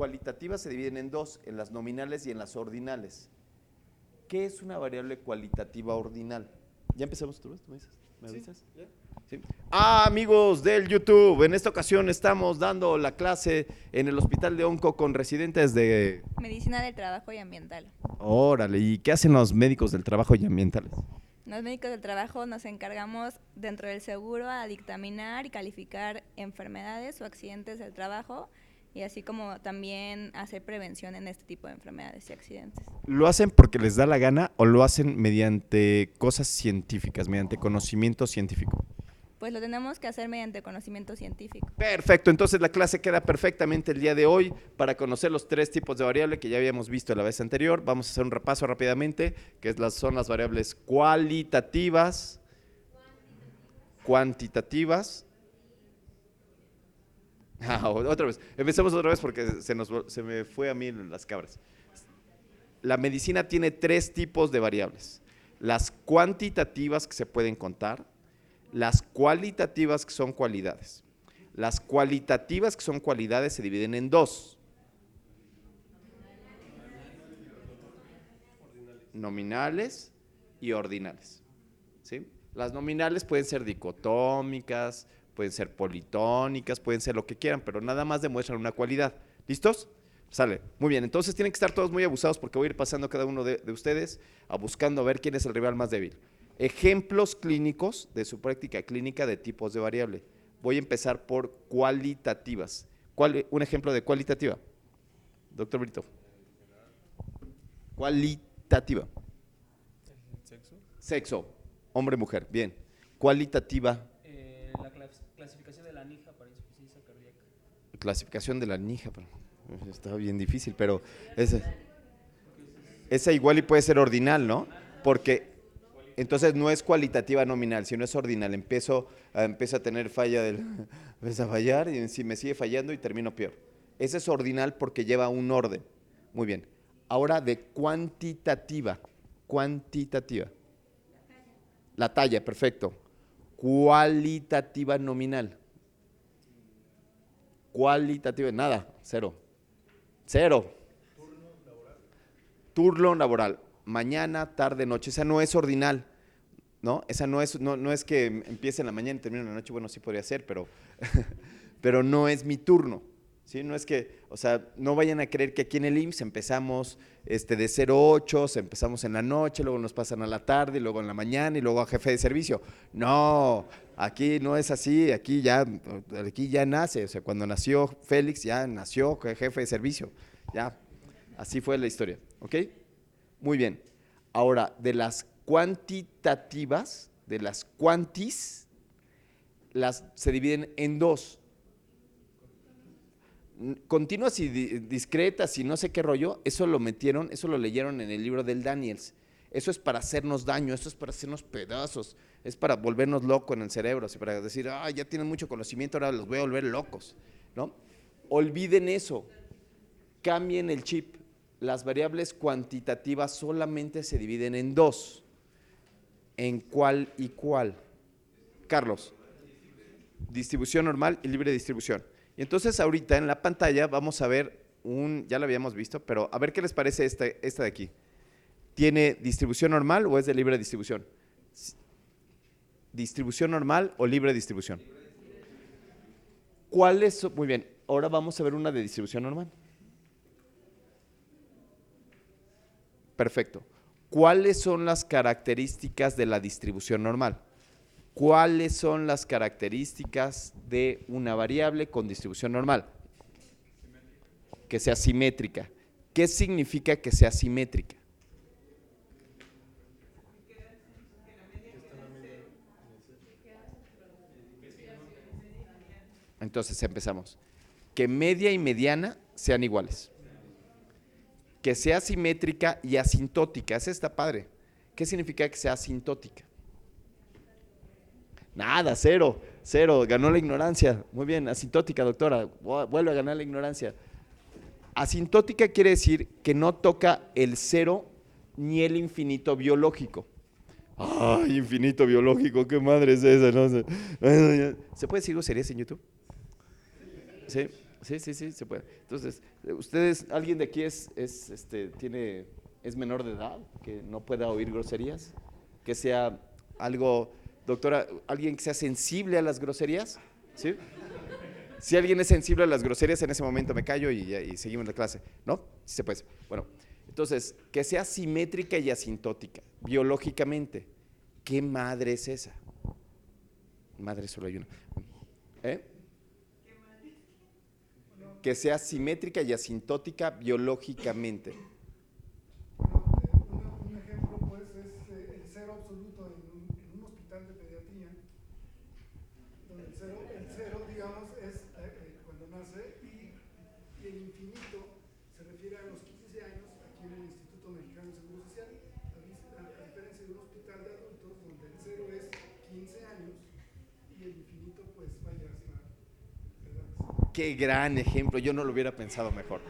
cualitativas se dividen en dos, en las nominales y en las ordinales. ¿Qué es una variable cualitativa ordinal? ¿Ya empezamos tú? ¿Tú me dices? ¿Me avisas? ¿Ya? Sí. Amigos del YouTube, en esta ocasión estamos dando la clase en el Hospital de Onco con residentes de... Medicina del trabajo y ambiental. Órale, ¿y qué hacen los médicos del trabajo y ambientales? Los médicos del trabajo nos encargamos dentro del seguro a dictaminar y calificar enfermedades o accidentes del trabajo y así como también hacer prevención en este tipo de enfermedades y accidentes. ¿Lo hacen porque les da la gana o lo hacen mediante cosas científicas, mediante conocimiento científico? Pues lo tenemos que hacer mediante conocimiento científico. Perfecto, entonces la clase queda perfectamente el día de hoy para conocer los tres tipos de variable que ya habíamos visto la vez anterior. Vamos a hacer un repaso rápidamente, que son las variables cualitativas, cuantitativas. Otra vez, empecemos otra vez porque se me fue a mí las cabras. La medicina tiene tres tipos de variables: las cuantitativas, que se pueden contar; las cualitativas, que son cualidades. Las cualitativas, que son cualidades, se dividen en dos: nominales y ordinales. ¿Sí? Las nominales pueden ser dicotómicas, pueden ser politónicas, pueden ser lo que quieran, pero nada más demuestran una cualidad. ¿Listos? Sale. Muy bien, entonces tienen que estar todos muy abusados porque voy a ir pasando cada uno de ustedes buscando a ver quién es el rival más débil. Ejemplos clínicos de su práctica clínica de tipos de variable. Voy a empezar por cualitativas. Un ejemplo de cualitativa? Doctor Brito. Cualitativa. ¿El sexo? Sexo, hombre, mujer, bien. Cualitativa. La clasificación de la NIJA para insuficiencia cardíaca. Clasificación de la NIJA. Está bien difícil, pero esa igual y puede ser ordinal, ¿no? Porque entonces no es cualitativa nominal, sino es ordinal. Empiezo a tener falla empieza a fallar y si me sigue fallando y termino peor. Ese es ordinal porque lleva un orden. Muy bien. Ahora de cuantitativa. Cuantitativa. La talla, perfecto. Cualitativa nominal. Cualitativa, nada, cero. Cero. Turno laboral. Mañana, tarde, noche. Esa no es ordinal, ¿no? Esa no es que empiece en la mañana y termine en la noche. Bueno, sí podría ser, pero, pero no es mi turno. ¿Sí? No es que, o sea, no vayan a creer que aquí en el IMSS empezamos de 0 a 8, empezamos en la noche, luego nos pasan a la tarde, y luego en la mañana y luego a jefe de servicio. No, aquí no es así, aquí ya nace, o sea, cuando nació Félix ya nació jefe de servicio, ya, así fue la historia, ¿ok? Muy bien, ahora de las cuantitativas, de las cuantis, se dividen en dos: continuas y discretas y no sé qué rollo. Eso lo leyeron en el libro del Daniels. Eso es para hacernos daño, eso es para hacernos pedazos, es para volvernos locos en el cerebro, así para decir, ya tienen mucho conocimiento, ahora los voy a volver locos, ¿no? Olviden eso, cambien el chip. Las variables cuantitativas solamente se dividen en dos: en cuál y cuál. Carlos, distribución normal y libre distribución. Y entonces ahorita en la pantalla vamos a ver ya lo habíamos visto, pero a ver qué les parece esta de aquí. ¿Tiene distribución normal o es de libre distribución? ¿Distribución normal o libre distribución? ¿Cuáles son? Muy bien, ahora vamos a ver una de distribución normal. Perfecto. ¿Cuáles son las características de la distribución normal? ¿Cuáles son las características de una variable con distribución normal? Que sea simétrica. ¿Qué significa que sea simétrica? Entonces empezamos. Que media y mediana sean iguales. Que sea simétrica y asintótica. Esa está padre. ¿Qué significa que sea asintótica? Nada, cero, ganó la ignorancia. Muy bien, asintótica, doctora, vuelve a ganar la ignorancia. Asintótica quiere decir que no toca el cero ni el infinito biológico. ¡Ay, infinito biológico! ¿Qué madre es esa? No sé. ¿Se puede decir groserías en YouTube? ¿Sí? Sí, sí, sí, se puede. Entonces, ¿ustedes, alguien de aquí es menor de edad, que no pueda oír groserías? Que sea algo, doctora, alguien que sea sensible a las groserías, ¿sí? Si alguien es sensible a las groserías, en ese momento me callo y seguimos la clase, ¿no? Sí se puede. Bueno, entonces, que sea simétrica y asintótica, biológicamente. ¿Qué madre es esa? Madre solo hay una. ¿Eh? Que sea simétrica y asintótica biológicamente. Un ejemplo pues es el cero absoluto en un hospital de pediatría, donde el cero digamos es cuando nace y el infinito se refiere a los 15 años aquí en el Instituto Mexicano de Seguro Social, a diferencia de un hospital de adultos donde el cero es 15 años y el infinito pues vaya hasta edades. Qué gran ejemplo, yo no lo hubiera pensado mejor.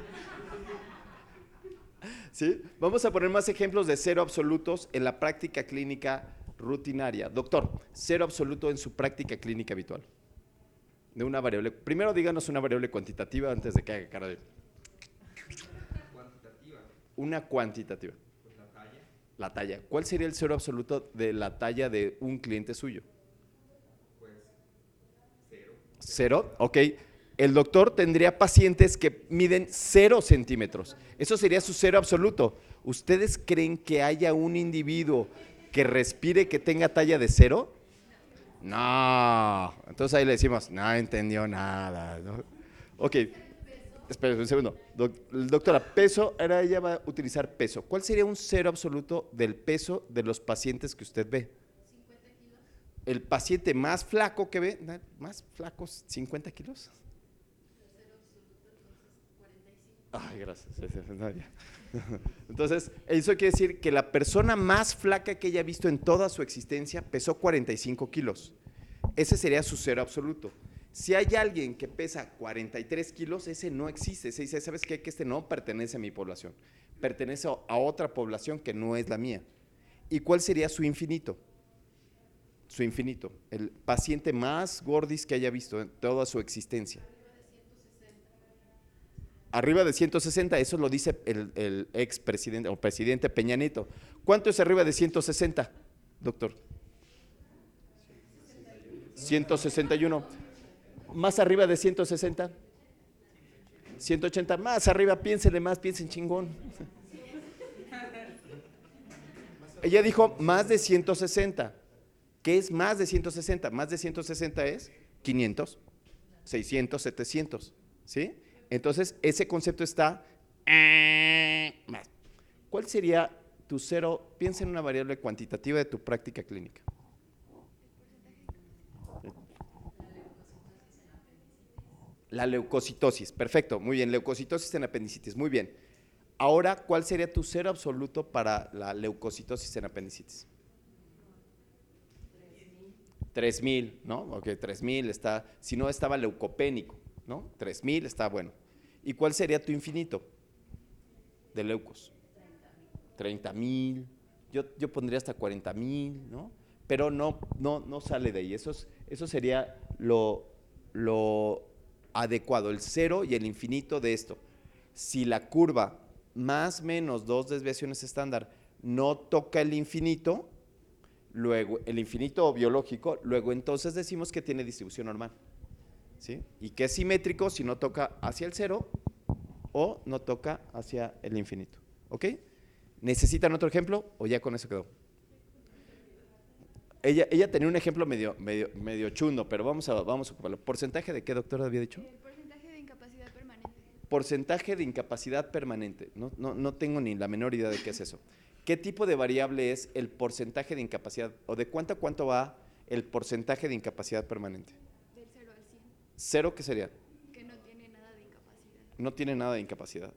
¿Sí? Vamos a poner más ejemplos de cero absolutos en la práctica clínica rutinaria. Doctor, cero absoluto en su práctica clínica habitual. De una variable. Primero díganos una variable cuantitativa antes de que haga cara de. Cuantitativa. Una cuantitativa. Pues la talla. La talla. ¿Cuál sería el cero absoluto de la talla de un cliente suyo? Pues 0. ¿Cero? Ok. El doctor tendría pacientes que miden 0 centímetros. Eso sería su cero absoluto. ¿Ustedes creen que haya un individuo que respire que tenga talla de 0? No. Entonces ahí le decimos, no entendió nada, ¿no? Ok. Espera un segundo. Doctora, peso, ahora ella va a utilizar peso. ¿Cuál sería un cero absoluto del peso de los pacientes que usted ve? 50 kilos. El paciente más flaco que ve, más flaco, 50 kilos. Cero absoluto, entonces 45. Ay, gracias. No, ya. Entonces, eso quiere decir que la persona más flaca que ella ha visto en toda su existencia pesó 45 kilos. Ese sería su cero absoluto. Si hay alguien que pesa 43 kilos, ese no existe. Ese dice, ¿sabes qué? Que este no pertenece a mi población. Pertenece a otra población que no es la mía. ¿Y cuál sería su infinito? Su infinito. El paciente más gordis que haya visto en toda su existencia. Arriba de 160, eso lo dice el expresidente o presidente Peña Nieto. ¿Cuánto es arriba de 160, doctor? 161. Más arriba de 160. 180. Más arriba, piénsele más, piensen chingón. Ella dijo más de 160. ¿Qué es más de 160? Más de 160 es 500, 600, 700. ¿Sí? Entonces, ese concepto está más. ¿Cuál sería tu cero? Piensa en una variable cuantitativa de tu práctica clínica. La leucocitosis, perfecto, muy bien, leucocitosis en apendicitis, muy bien. Ahora, ¿cuál sería tu cero absoluto para la leucocitosis en apendicitis? 3000, ¿no? Ok, 3000 está, si no estaba leucopénico, ¿no? 3000 está bueno. ¿Y cuál sería tu infinito de leucos? 30,000. Yo pondría hasta 40,000, ¿no? Pero no sale de ahí. Eso sería lo adecuado, el cero y el infinito de esto. Si la curva más menos 2 desviaciones estándar no toca el infinito, luego el infinito biológico, luego entonces decimos que tiene distribución normal. ¿Sí? Y que es simétrico si no toca hacia el cero o no toca hacia el infinito. ¿Ok? ¿Necesitan otro ejemplo o ya con eso quedó? Ella tenía un ejemplo medio chundo, pero vamos a ocuparlo. ¿Porcentaje de qué, doctora, había dicho? El porcentaje de incapacidad permanente. Porcentaje de incapacidad permanente. No tengo ni la menor idea de qué es eso. ¿Qué tipo de variable es el porcentaje de incapacidad? ¿O de cuánto a cuánto va el porcentaje de incapacidad permanente? Del 0 al 100. ¿Cero qué sería? Que no tiene nada de incapacidad. No tiene nada de incapacidad.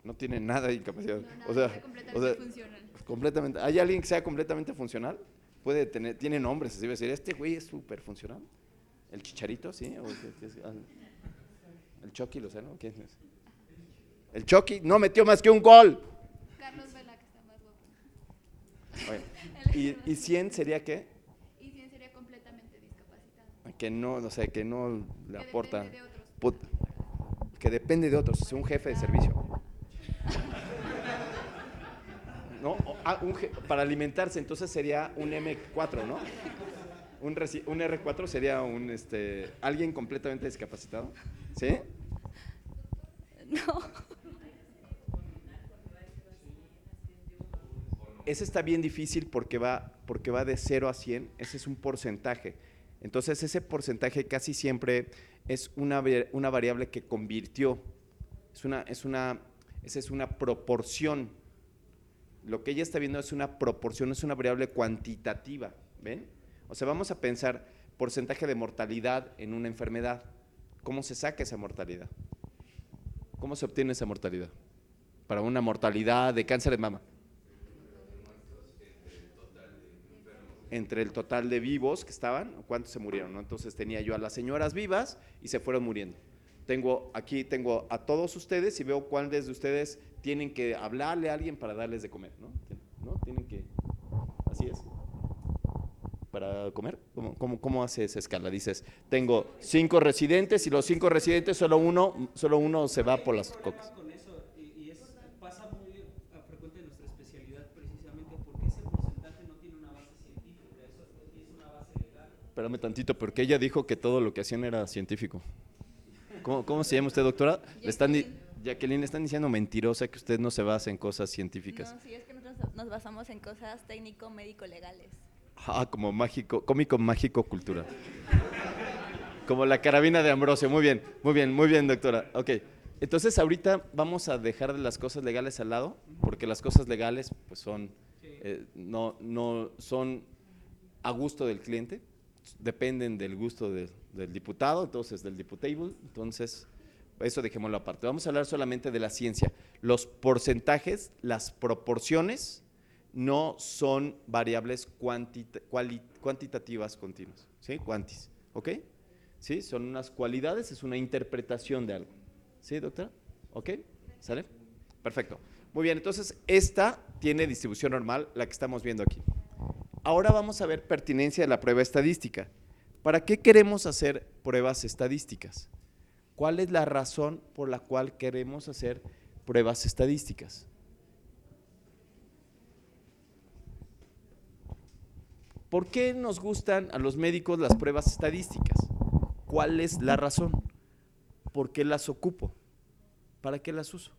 No tiene nada de incapacidad. No, nada, o sea, está completamente funcional. Completamente. ¿Hay alguien que sea completamente funcional? Tiene nombres, así va a decir, este güey es súper funcional. ¿El Chicharito, sí? ¿El Chucky, lo sé, no? ¿Quién es? El Chucky no metió más que un gol. Carlos Vela, que está más guapo. Bueno, ¿y 100 sería qué? Y 100 sería completamente discapacitado. Que no, o sea, que no le Que aporta. depende de otros. que depende de otros, es un jefe de servicio. ¿No? Para alimentarse, entonces sería un M4, ¿no? Un R4 sería alguien completamente discapacitado, ¿sí? No. Ese está bien difícil porque va de 0 a 100, ese es un porcentaje. Entonces, ese porcentaje casi siempre es una variable que convirtió, esa es una proporción. Lo que ella está viendo es una proporción, es una variable cuantitativa, ¿ven? O sea, vamos a pensar porcentaje de mortalidad en una enfermedad. ¿Cómo se saca esa mortalidad? ¿Cómo se obtiene esa mortalidad? Para una mortalidad de cáncer de mama. Entre el total de vivos que estaban, ¿cuántos se murieron? ¿No? Entonces tenía yo a las señoras vivas y se fueron muriendo. Aquí tengo a todos ustedes y veo cuáles de ustedes tienen que hablarle a alguien para darles de comer, ¿no? Tienen que, así es. Para comer, ¿cómo hace esa escala? Dices, tengo 5 residentes y los 5 residentes solo uno se va por las cocas. Con eso, pasa muy frecuente en nuestra especialidad precisamente porque ese porcentaje no tiene una base científica, eso es una base legal. Espérame tantito, porque ella dijo que todo lo que hacían era científico. ¿Cómo se llama usted, doctora? Jacqueline, le están diciendo mentirosa que usted no se basa en cosas científicas. No, sí, es que nosotros nos basamos en cosas técnico-médico-legales. Como mágico, cómico, mágico, cultural. Como la carabina de Ambrosio. Muy bien, doctora. Ok, entonces ahorita vamos a dejar las cosas legales al lado, porque las cosas legales pues son, no son a gusto del cliente, dependen del gusto del diputado, entonces del diputable, entonces eso dejémoslo aparte. Vamos a hablar solamente de la ciencia. Los porcentajes, las proporciones no son variables cuantitativas continuas, ¿sí? Cuantis, ¿ok? ¿Sí? Son unas cualidades, es una interpretación de algo. ¿Sí, doctora? ¿Ok? ¿Sale? Perfecto. Muy bien, entonces esta tiene distribución normal, la que estamos viendo aquí. Ahora vamos a ver pertinencia de la prueba estadística. ¿Para qué queremos hacer pruebas estadísticas? ¿Cuál es la razón por la cual queremos hacer pruebas estadísticas? ¿Por qué nos gustan a los médicos las pruebas estadísticas? ¿Cuál es la razón? ¿Por qué las ocupo? ¿Para qué las uso?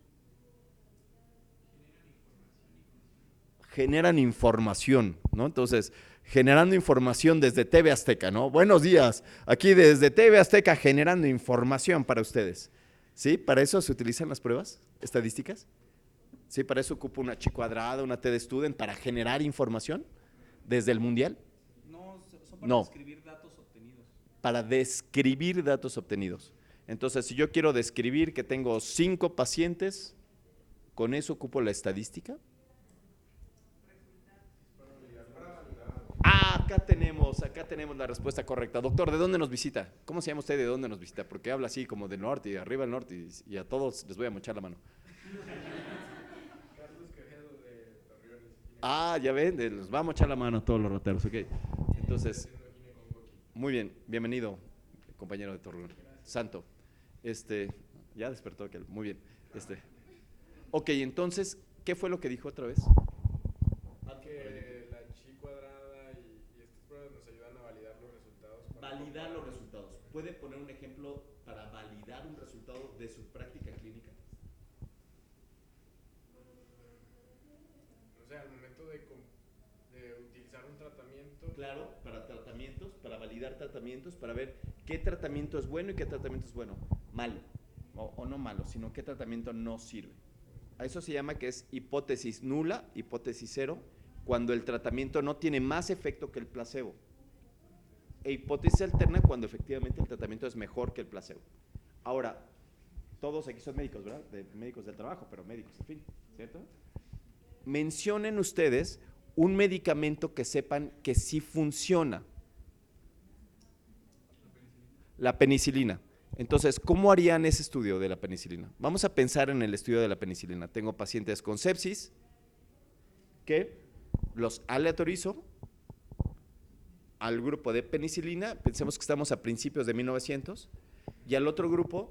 Generan información, ¿no? Entonces, generando información desde TV Azteca, ¿no? Buenos días, aquí desde TV Azteca generando información para ustedes. ¿Sí? ¿Para eso se utilizan las pruebas estadísticas? ¿Sí? ¿Para eso ocupo una chi cuadrada, una T de student para generar información desde el mundial? No, son para No. describir datos obtenidos. Para describir datos obtenidos. Entonces, si yo quiero describir que tengo 5 pacientes, ¿con eso ocupo la estadística? Acá tenemos la respuesta correcta. Doctor, ¿de dónde nos visita? ¿Cómo se llama usted? ¿De dónde nos visita? Porque habla así como del norte y arriba del norte y a todos les voy a mochar la mano. Carlos Quevedo de Torreón. Ya ven, les vamos a echar la mano a todos los rateros, ok. Entonces, muy bien, bienvenido, compañero de Torreón. Santo. Ya despertó aquel, muy bien. Ok, entonces, ¿qué fue lo que dijo otra vez? Que la chi cuadrada y estas pruebas nos ayudan a validar los resultados. Validar los resultados. ¿Puede poner un ejemplo para validar un resultado de su práctica clínica? O sea, al momento de utilizar un tratamiento. Claro, para tratamientos, para validar tratamientos, para ver qué tratamiento es bueno y qué tratamiento es malo, o no malo, sino qué tratamiento no sirve. A eso se llama que es hipótesis nula, hipótesis cero, cuando el tratamiento no tiene más efecto que el placebo. E hipótesis alterna cuando efectivamente el tratamiento es mejor que el placebo. Ahora, todos aquí son médicos, ¿verdad? Médicos del trabajo, pero médicos, en fin, ¿cierto? Mencionen ustedes un medicamento que sepan que sí funciona. La penicilina. Entonces, ¿cómo harían ese estudio de la penicilina? Vamos a pensar en el estudio de la penicilina. Tengo pacientes con sepsis que los aleatorizo al grupo de penicilina, pensemos que estamos a principios de 1900, y al otro grupo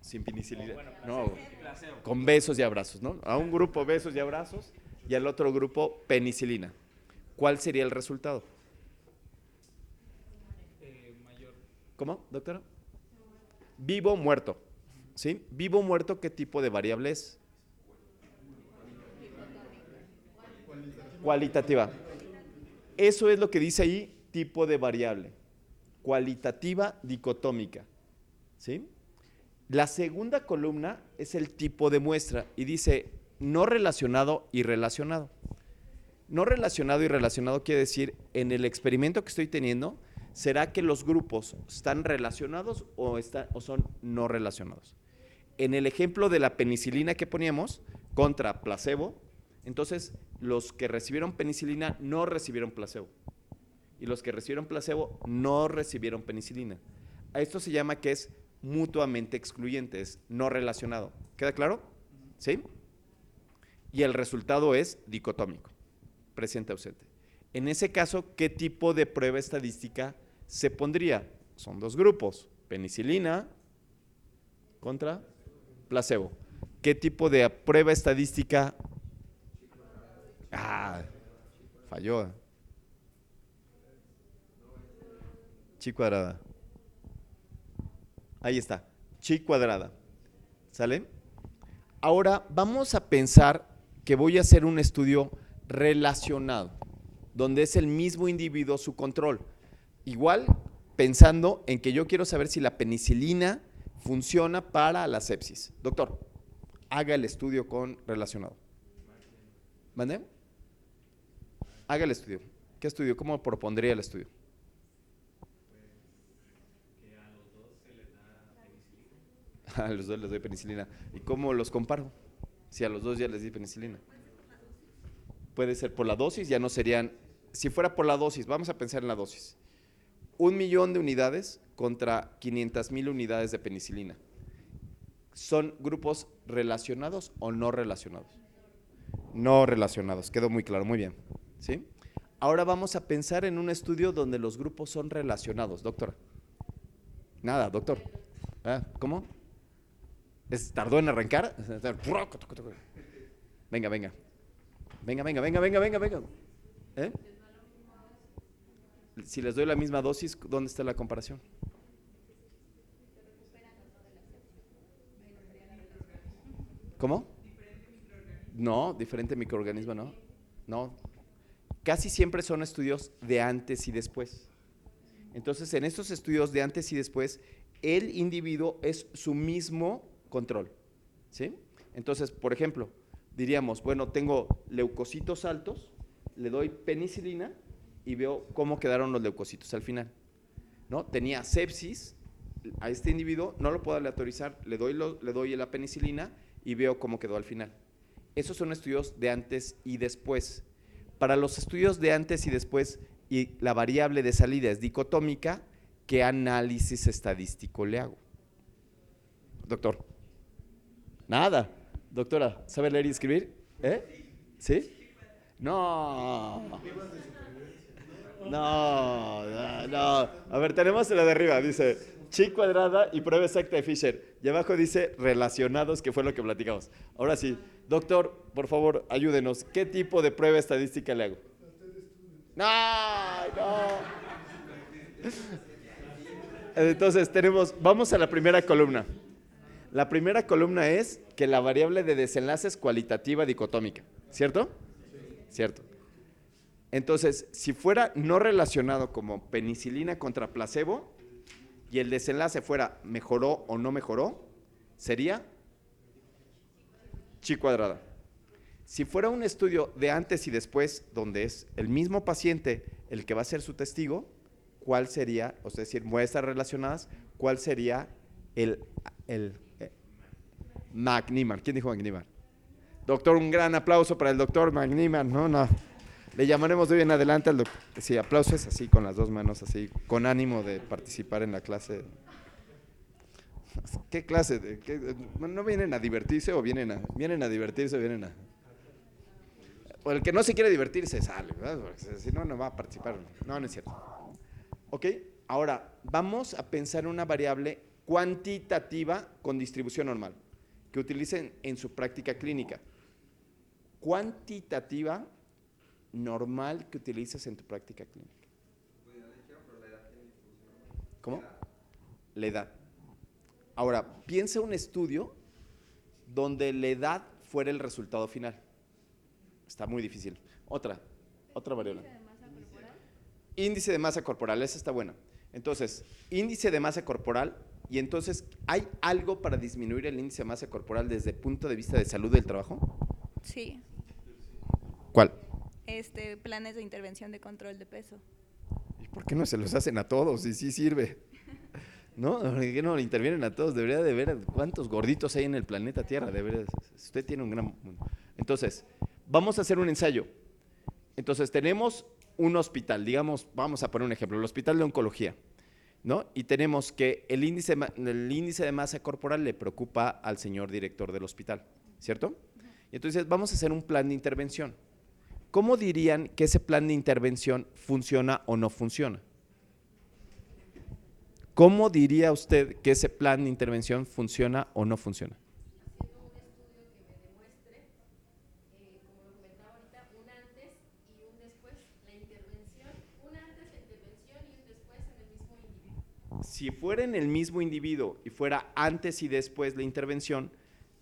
sin penicilina. Bueno, No, placebo. con besos y abrazos, ¿no? A un grupo besos y abrazos y al otro grupo penicilina. ¿Cuál sería el resultado? Mayor. ¿Cómo, doctora? Vivo o muerto. ¿Sí? Vivo o muerto, ¿qué tipo de variable es? Cualitativa. Eso es lo que dice ahí, tipo de variable. Cualitativa dicotómica. ¿Sí? La segunda columna es el tipo de muestra y dice no relacionado y relacionado. No relacionado y relacionado quiere decir, en el experimento que estoy teniendo, ¿será que los grupos están relacionados o son no relacionados? En el ejemplo de la penicilina que poníamos contra placebo, entonces los que recibieron penicilina no recibieron placebo. Y los que recibieron placebo no recibieron penicilina. A esto se llama que es mutuamente excluyente, es no relacionado. ¿Queda claro? ¿Sí? Y el resultado es dicotómico, presente-ausente. En ese caso, ¿qué tipo de prueba estadística se pondría? Son dos grupos, penicilina contra placebo. ¿Qué tipo de prueba estadística? Falló. Chi cuadrada. Ahí está, chi cuadrada. ¿Sale? Ahora vamos a pensar que voy a hacer un estudio relacionado, donde es el mismo individuo su control. Igual, pensando en que yo quiero saber si la penicilina funciona para la sepsis. Doctor, haga el estudio con relacionado. ¿Mande? Haga el estudio. ¿Qué estudio? ¿Cómo propondría el estudio? A los dos les doy penicilina. ¿Y cómo los comparo? Si a los dos ya les di penicilina. Puede ser por la dosis, ya no serían. Si fuera por la dosis, vamos a pensar en la dosis. 1 millón de unidades contra 500,000 unidades de penicilina. ¿Son grupos relacionados o no relacionados? No relacionados, quedó muy claro, muy bien. ¿Sí? Ahora vamos a pensar en un estudio donde los grupos son relacionados, doctora. Nada, doctor. ¿Cómo? ¿Tardó en arrancar? Venga. Si les doy la misma dosis, ¿dónde está la comparación? ¿Cómo? No, diferente microorganismo, ¿no? No. Casi siempre son estudios de antes y después. Entonces, en estos estudios de antes y después, el individuo es su mismo control, ¿sí? Entonces, por ejemplo, diríamos, bueno, tengo leucocitos altos, le doy penicilina y veo cómo quedaron los leucocitos al final, ¿no? Tenía sepsis a este individuo, no lo puedo aleatorizar, le doy la penicilina y veo cómo quedó al final. Esos son estudios de antes y después. Para los estudios de antes y después y la variable de salida es dicotómica, ¿qué análisis estadístico le hago? Doctor. Nada. Doctora, ¿sabe leer y escribir? ¿Sí? No. A ver, tenemos la de arriba, dice chi cuadrada y prueba exacta de Fisher. Y abajo dice relacionados, que fue lo que platicamos. Ahora sí, doctor, por favor, ayúdenos. ¿Qué tipo de prueba estadística le hago? No. Entonces vamos a la primera columna. La primera columna es que la variable de desenlace es cualitativa dicotómica, ¿cierto? Cierto. Entonces, si fuera no relacionado como penicilina contra placebo y el desenlace fuera mejoró o no mejoró, sería chi cuadrada. Si fuera un estudio de antes y después, donde es el mismo paciente el que va a ser su testigo, ¿cuál sería, es decir, muestras relacionadas, cuál sería el McNeman? ¿Quién dijo McNeman? Doctor, un gran aplauso para el doctor McNeman. No. Le llamaremos de hoy en adelante al doctor. Sí, aplausos así con las dos manos, así, con ánimo de participar en la clase. ¿Qué clase? ¿No vienen a divertirse o vienen a divertirse o vienen a...? O el que no se quiere divertir se sale, ¿verdad? Porque si no, no va a participar. No es cierto. Ok, ahora vamos a pensar en una variable cuantitativa con distribución normal, que utilicen en su práctica clínica. Cuantitativa normal que utilices en tu práctica clínica. ¿Cómo? La edad. Ahora, piensa un estudio donde la edad fuera el resultado final. Está muy difícil. Otra variable. ¿Índice de masa corporal? Índice de masa corporal, esa está buena. Entonces, índice de masa corporal, y entonces, ¿hay algo para disminuir el índice de masa corporal desde el punto de vista de salud del trabajo? Sí, ¿Cuál? planes de intervención de control de peso. ¿Y por qué no se los hacen a todos? Y sí sirve. ¿No? ¿Por qué no le intervienen a todos? Debería de ver cuántos gorditos hay en el planeta Tierra. Debería, usted tiene un gran... Entonces, vamos a hacer un ensayo. Entonces, tenemos un hospital, digamos, vamos a poner un ejemplo, el hospital de oncología, ¿no? Y tenemos que el índice de masa corporal le preocupa al señor director del hospital, ¿cierto? Y entonces, vamos a hacer un plan de intervención. ¿Cómo dirían que ese plan de intervención funciona o no funciona? ¿Cómo diría usted que ese plan de intervención funciona o no funciona? Haciendo un estudio que me demuestre, como lo comentaba ahorita, un antes y un después, la intervención, un antes, la intervención y un después en el mismo individuo. Si fuera en el mismo individuo y fuera antes y después la intervención,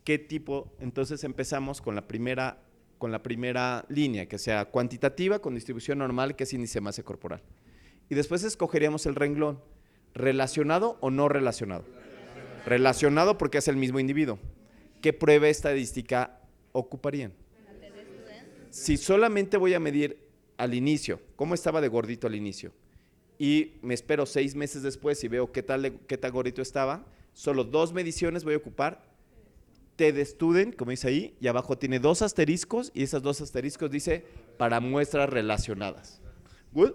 ¿qué tipo? Entonces empezamos con la primera línea, que sea cuantitativa con distribución normal, que es índice de masa corporal. Y después escogeríamos el renglón, ¿relacionado o no relacionado? Relacionado porque es el mismo individuo. ¿Qué prueba estadística ocuparían? Si solamente voy a medir al inicio, ¿cómo estaba de gordito al inicio? Y me espero 6 meses después y veo qué tal gordito estaba, solo 2 mediciones voy a ocupar. TED Student, como dice ahí, y abajo tiene 2 asteriscos, y esos 2 asteriscos dice para muestras relacionadas. ¿Good?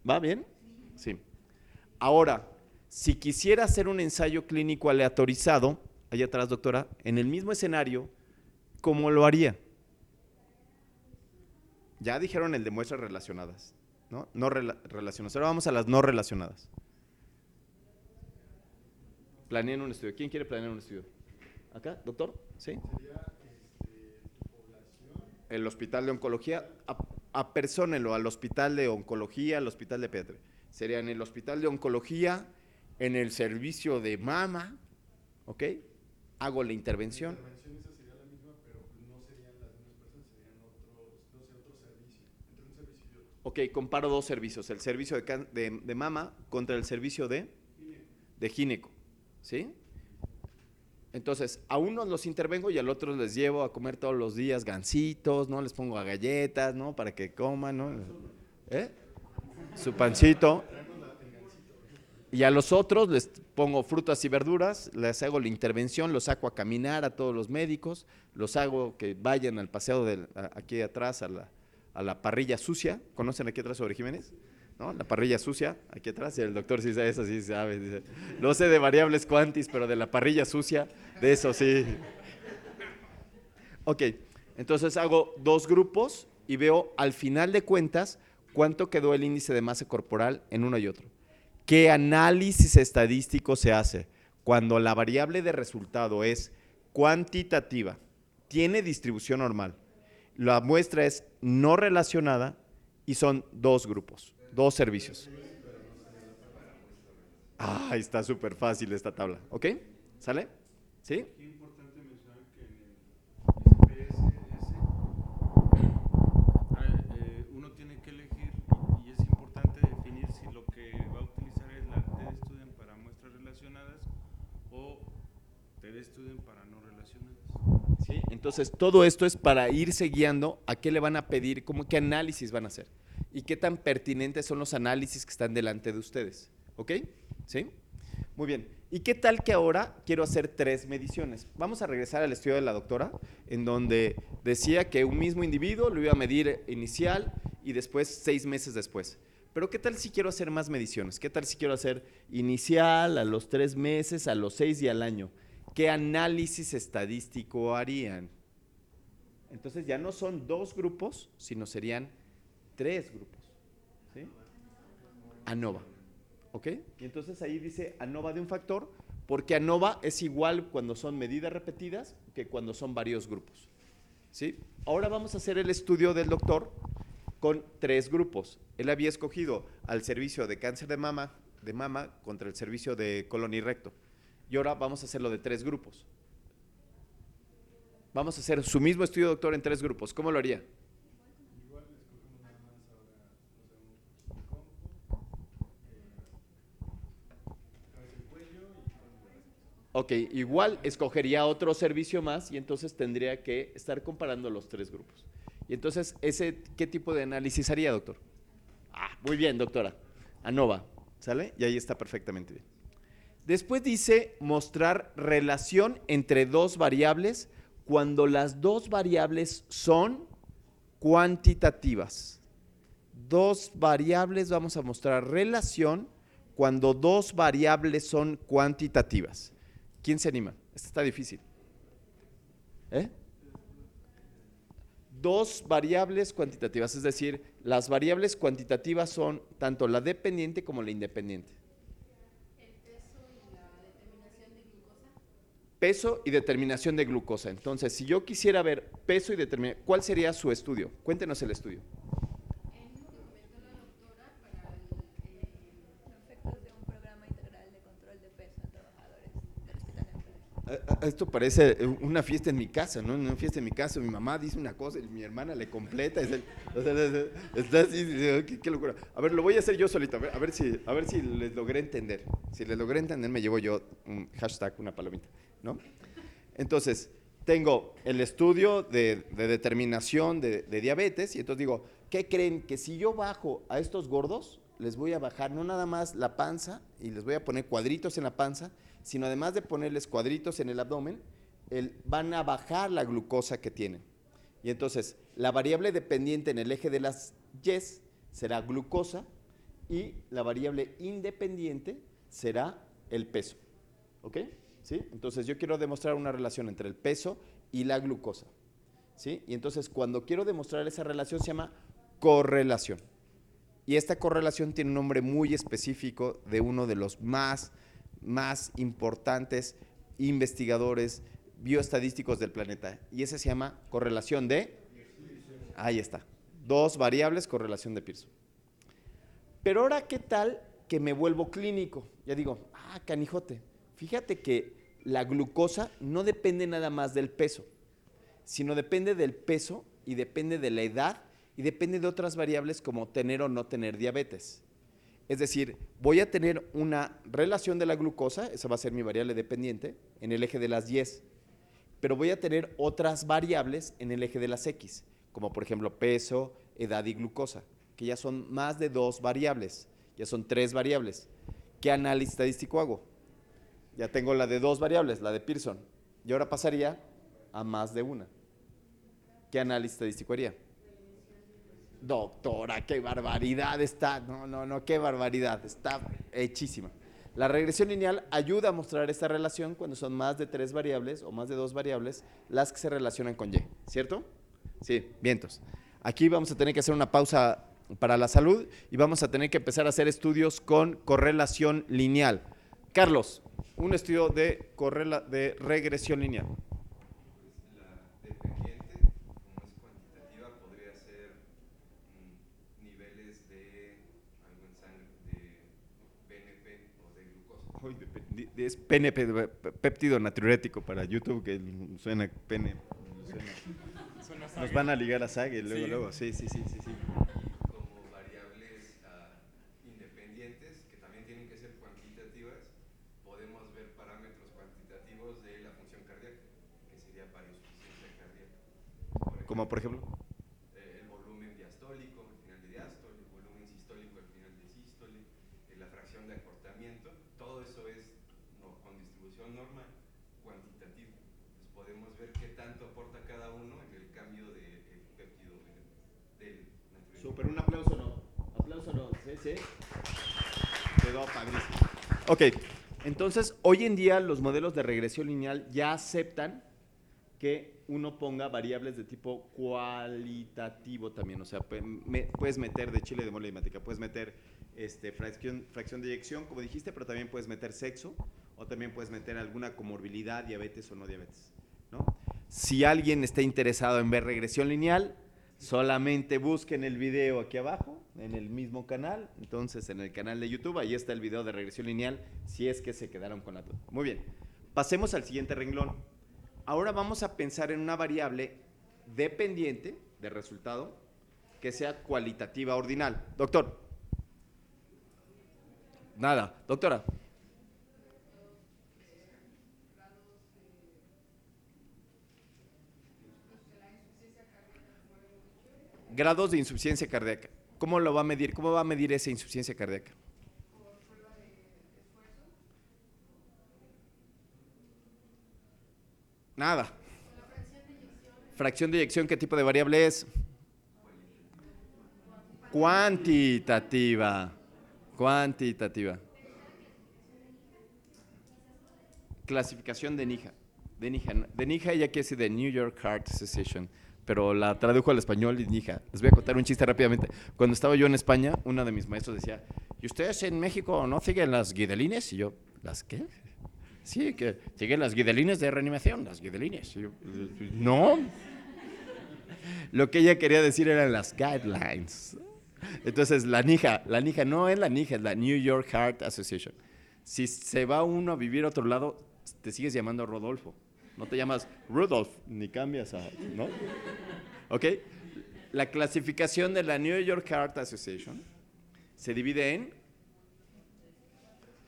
¿Va bien? Sí. Ahora, si quisiera hacer un ensayo clínico aleatorizado, allá atrás, doctora, en el mismo escenario, ¿cómo lo haría? Ya dijeron el de muestras relacionadas, ¿no? No relacionadas. Ahora vamos a las no relacionadas. Planeen un estudio. ¿Quién quiere planear un estudio? ¿Acá, doctor? ¿Sí? Sería población. El hospital de oncología, apersónenlo al hospital de oncología, al hospital de pediatría. Sería en el hospital de oncología, en el servicio de mama, ¿ok? Hago la intervención. La intervención esa sería la misma, pero no serían las mismas personas, serían otro servicio, entre un servicio y otro. Ok, comparo 2 servicios, el servicio de mama contra el servicio de gineco, ¿sí? Entonces, a unos los intervengo y al otro les llevo a comer todos los días gancitos, ¿no? Les pongo a galletas, ¿no? Para que coman, ¿no? Su pancito. Y a los otros les pongo frutas y verduras, les hago la intervención, los saco a caminar a todos los médicos, los hago que vayan al paseo aquí atrás a la parrilla sucia. ¿Conocen aquí atrás sobre Jiménez? ¿No? La parrilla sucia, aquí atrás, y el doctor sí sabe, eso sí sabe, dice, no sé de variables cuantis, pero de la parrilla sucia, de eso sí. Ok, entonces hago 2 grupos y veo al final de cuentas cuánto quedó el índice de masa corporal en uno y otro. ¿Qué análisis estadístico se hace cuando la variable de resultado es cuantitativa, tiene distribución normal, la muestra es no relacionada y son 2 grupos? 2 servicios. Ah, está súper fácil esta tabla. ¿Ok? ¿Sale? ¿Sí? Qué importante mencionar que en el SPSS uno tiene que elegir y es importante definir si lo que va a utilizar es la TED Student para muestras relacionadas o TED Student para no relacionadas. Sí. Entonces, todo esto es para irse guiando a qué le van a pedir, qué análisis van a hacer y qué tan pertinentes son los análisis que están delante de ustedes. ¿Ok? ¿Sí? Muy bien. ¿Y qué tal que ahora quiero hacer 3 mediciones? Vamos a regresar al estudio de la doctora, en donde decía que un mismo individuo lo iba a medir inicial y después 6 meses después. Pero ¿qué tal si quiero hacer más mediciones? ¿Qué tal si quiero hacer inicial, a los 3 meses, a los 6 y al año? ¿Qué análisis estadístico harían? Entonces ya no son 2 grupos, sino serían 3 grupos. ¿Sí? ANOVA. ¿Ok? Y entonces ahí dice ANOVA de un factor porque ANOVA es igual cuando son medidas repetidas que cuando son varios grupos. ¿Sí? Ahora vamos a hacer el estudio del doctor con 3 grupos. Él había escogido al servicio de cáncer de mama contra el servicio de colon y recto. Y ahora vamos a hacerlo de 3 grupos. Vamos a hacer su mismo estudio, doctor, en 3 grupos. ¿Cómo lo haría? Igual escogemos nada más ahora, no sabemos, cabeza y cuello y Ok, igual escogería otro servicio más y entonces tendría que estar comparando los 3 grupos. Y entonces, ¿qué tipo de análisis haría, doctor? Muy bien, doctora. ANOVA, ¿sale? Y ahí está perfectamente bien. Después dice mostrar relación entre 2 variables cuando las 2 variables son cuantitativas. 2 variables, vamos a mostrar relación cuando 2 variables son cuantitativas. ¿Quién se anima? Esta está difícil. 2 variables cuantitativas, es decir, las variables cuantitativas son tanto la dependiente como la independiente. El peso y la determinación de glucosa. Peso y determinación de glucosa. Entonces, si yo quisiera ver peso y determinación, ¿cuál sería su estudio? Cuéntenos el estudio. El mismo que comentó la doctora para Efectos de un programa integral de control de peso en trabajadores del Hospital de Oncología. Esto parece una fiesta en mi casa, ¿no? Una fiesta en mi casa, mi mamá dice una cosa y mi hermana le completa. Está así, qué locura. A ver, lo voy a hacer yo solito, a ver si les logré entender. Si les logré entender, me llevo yo un hashtag, una palomita, ¿no? Entonces, tengo el estudio de determinación de diabetes y entonces digo, ¿qué creen? Que si yo bajo a estos gordos, les voy a bajar no nada más la panza y les voy a poner cuadritos en la panza, sino además de ponerles cuadritos en el abdomen, van a bajar la glucosa que tienen. Y entonces, la variable dependiente en el eje de las Ys será glucosa y la variable independiente será el peso. ¿Ok? ¿Sí? Entonces, yo quiero demostrar una relación entre el peso y la glucosa. ¿Sí? Y entonces, cuando quiero demostrar esa relación, se llama correlación. Y esta correlación tiene un nombre muy específico de uno de los más importantes investigadores bioestadísticos del planeta. Y ese se llama correlación de... Ahí está. 2 variables, correlación de Pearson. Pero ahora, ¿qué tal que me vuelvo clínico? Ya digo, canijote, fíjate que la glucosa no depende nada más del peso, sino depende del peso y depende de la edad y depende de otras variables como tener o no tener diabetes. Es decir, voy a tener una relación de la glucosa, esa va a ser mi variable dependiente, en el eje de las Y, pero voy a tener otras variables en el eje de las X, como por ejemplo peso, edad y glucosa, que ya son más de 2 variables, ya son 3 variables. ¿Qué análisis estadístico hago? Ya tengo la de 2 variables, la de Pearson, y ahora pasaría a más de una. ¿Qué análisis estadístico haría? Doctora, qué barbaridad está. No, qué barbaridad. Está hechísima. La regresión lineal ayuda a mostrar esta relación cuando son más de 3 variables o más de 2 variables las que se relacionan con Y, ¿cierto? Sí, vientos. Aquí vamos a tener que hacer una pausa para la salud y vamos a tener que empezar a hacer estudios con correlación lineal. Carlos, un estudio de regresión lineal. Es PNP, péptido natriurético para YouTube, que suena pene. Nos van a ligar a Sage luego. Sí. Como variables independientes, que también tienen que ser cuantitativas, podemos ver parámetros cuantitativos de la función cardíaca, que sería para insuficiencia cardíaca. Como por ejemplo. El volumen diastólico al final de diástole, el volumen sistólico al final de sístole, la fracción de acortamiento, todo eso es con distribución normal cuantitativa. Entonces podemos ver qué tanto aporta cada uno en el cambio del péptido del natriurético. Súper, un aplauso no. Sí. Quedó padrísimo. Ok, entonces hoy en día los modelos de regresión lineal ya aceptan que uno ponga variables de tipo cualitativo también, o sea, puedes meter de chile, de mole y manteca, puedes meter fracción de eyección, como dijiste, pero también puedes meter sexo o también puedes meter alguna comorbilidad, diabetes o no diabetes, ¿no? Si alguien está interesado en ver regresión lineal, solamente busquen el video aquí abajo, en el mismo canal, entonces en el canal de YouTube, ahí está el video de regresión lineal, si es que se quedaron con la duda. Muy bien, pasemos al siguiente renglón. Ahora vamos a pensar en una variable dependiente del resultado que sea cualitativa ordinal. Doctor. Nada, doctora. Grados de insuficiencia cardíaca. ¿Cómo lo va a medir? ¿Cómo va a medir esa insuficiencia cardíaca? Nada. Fracción de eyección, ¿qué tipo de variable es? Cuantitativa. Cuantitativa. Clasificación de NIHA. De NIHA ella quiere decir de New York Heart Association, pero la tradujo al español y NIHA. Les voy a contar un chiste rápidamente. Cuando estaba yo en España, uno de mis maestros decía, ¿y ustedes en México no siguen las guidelines? Y yo, ¿las qué? Sí, que siguen las guidelines de reanimación, las guidelines. Y yo, no. Lo que ella quería decir eran las guidelines. Entonces, la NIHA no es la NIHA, es la New York Heart Association. Si se va uno a vivir a otro lado, te sigues llamando Rodolfo. No te llamas Rudolph, ni cambias a, ¿no? ¿Ok? La clasificación de la New York Heart Association se divide en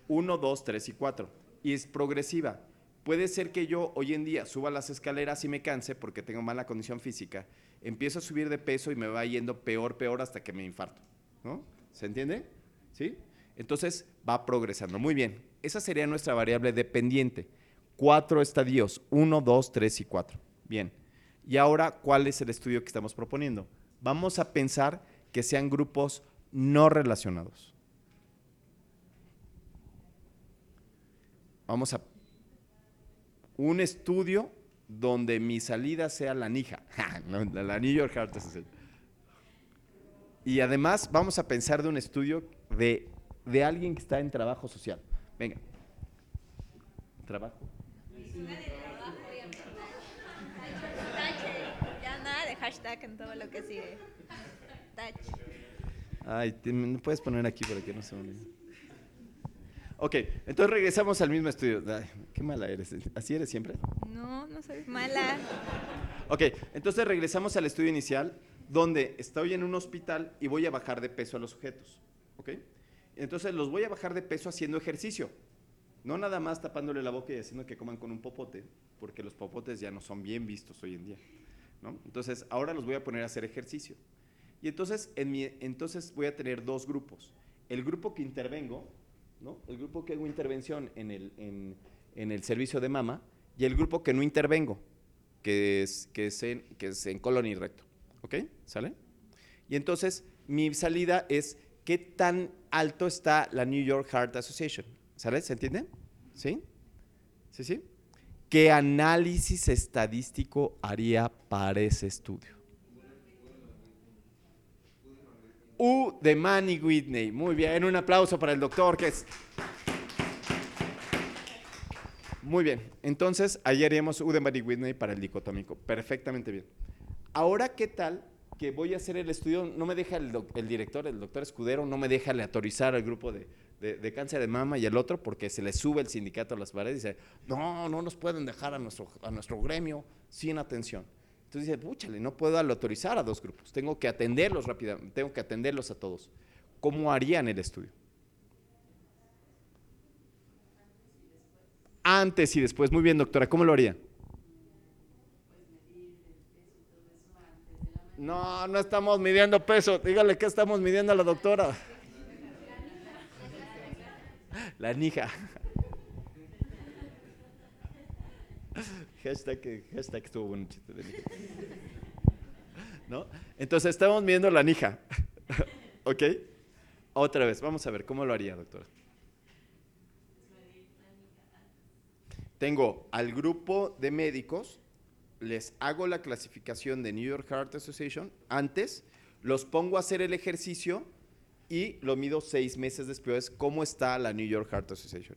1, 2, 3 y 4. Y es progresiva. Puede ser que yo hoy en día suba las escaleras y me canse porque tengo mala condición física. Empiezo a subir de peso y me va yendo peor hasta que me infarto, ¿no? ¿Se entiende? ¿Sí? Entonces va progresando. Muy bien. Esa sería nuestra variable dependiente. 4 estadios, 1, 2, 3 y 4. Bien. Y ahora, ¿cuál es el estudio que estamos proponiendo? Vamos a pensar que sean grupos no relacionados. Vamos a un estudio donde mi salida sea la NIHA, la New York Heart Association. Y además vamos a pensar de un estudio de alguien que está en trabajo social. Venga. Trabajo. Ya nada de hashtag en todo lo que sigue. Touch. Ay, ¿me puedes poner aquí para que no se me olvide? Ok, entonces regresamos al mismo estudio. Ay, qué mala eres. ¿Así eres siempre? No, no soy mala. Ok, entonces regresamos al estudio inicial donde estoy en un hospital y voy a bajar de peso a los sujetos. ¿Ok? Entonces los voy a bajar de peso haciendo ejercicio. No nada más tapándole la boca y haciendo que coman con un popote, porque los popotes ya no son bien vistos hoy en día, ¿no? Entonces, ahora los voy a poner a hacer ejercicio. Y entonces, entonces voy a tener dos grupos. El grupo que intervengo, ¿no? El grupo que hago intervención en el servicio de mama, y el grupo que no intervengo, que es en colon y recto. ¿Ok? ¿Sale? Y entonces, mi salida es qué tan alto está la New York Heart Association. ¿Sale? ¿Se entiende? ¿Sí? ¿Sí, sí? ¿Qué análisis estadístico haría para ese estudio? De Manny Whitney. Muy bien, un aplauso para el doctor que es... Muy bien, entonces ahí haríamos de Manny Whitney para el dicotómico. Perfectamente bien. Ahora, ¿qué tal que voy a hacer el estudio? No me deja el director, el doctor Escudero, no me deja aleatorizar al grupo de cáncer de mama y el otro porque se le sube el sindicato a las paredes y dice, no nos pueden dejar a nuestro gremio sin atención. Entonces dice, púchale, no puedo aleatorizar a dos grupos, tengo que atenderlos rápidamente, tengo que atenderlos a todos. ¿Cómo harían el estudio? Antes y después. Muy bien, doctora, ¿cómo lo haría? No estamos midiendo peso, dígale qué estamos midiendo a la doctora. La NIHA. Hashtag estuvo bueno chiste de NIHA. ¿No? Entonces estamos viendo la NIHA. ¿Ok? Otra vez, vamos a ver, ¿cómo lo haría, doctora? Tengo al grupo de médicos, les hago la clasificación de New York Heart Association antes, los pongo a hacer el ejercicio y lo mido 6 meses después, cómo está la New York Heart Association.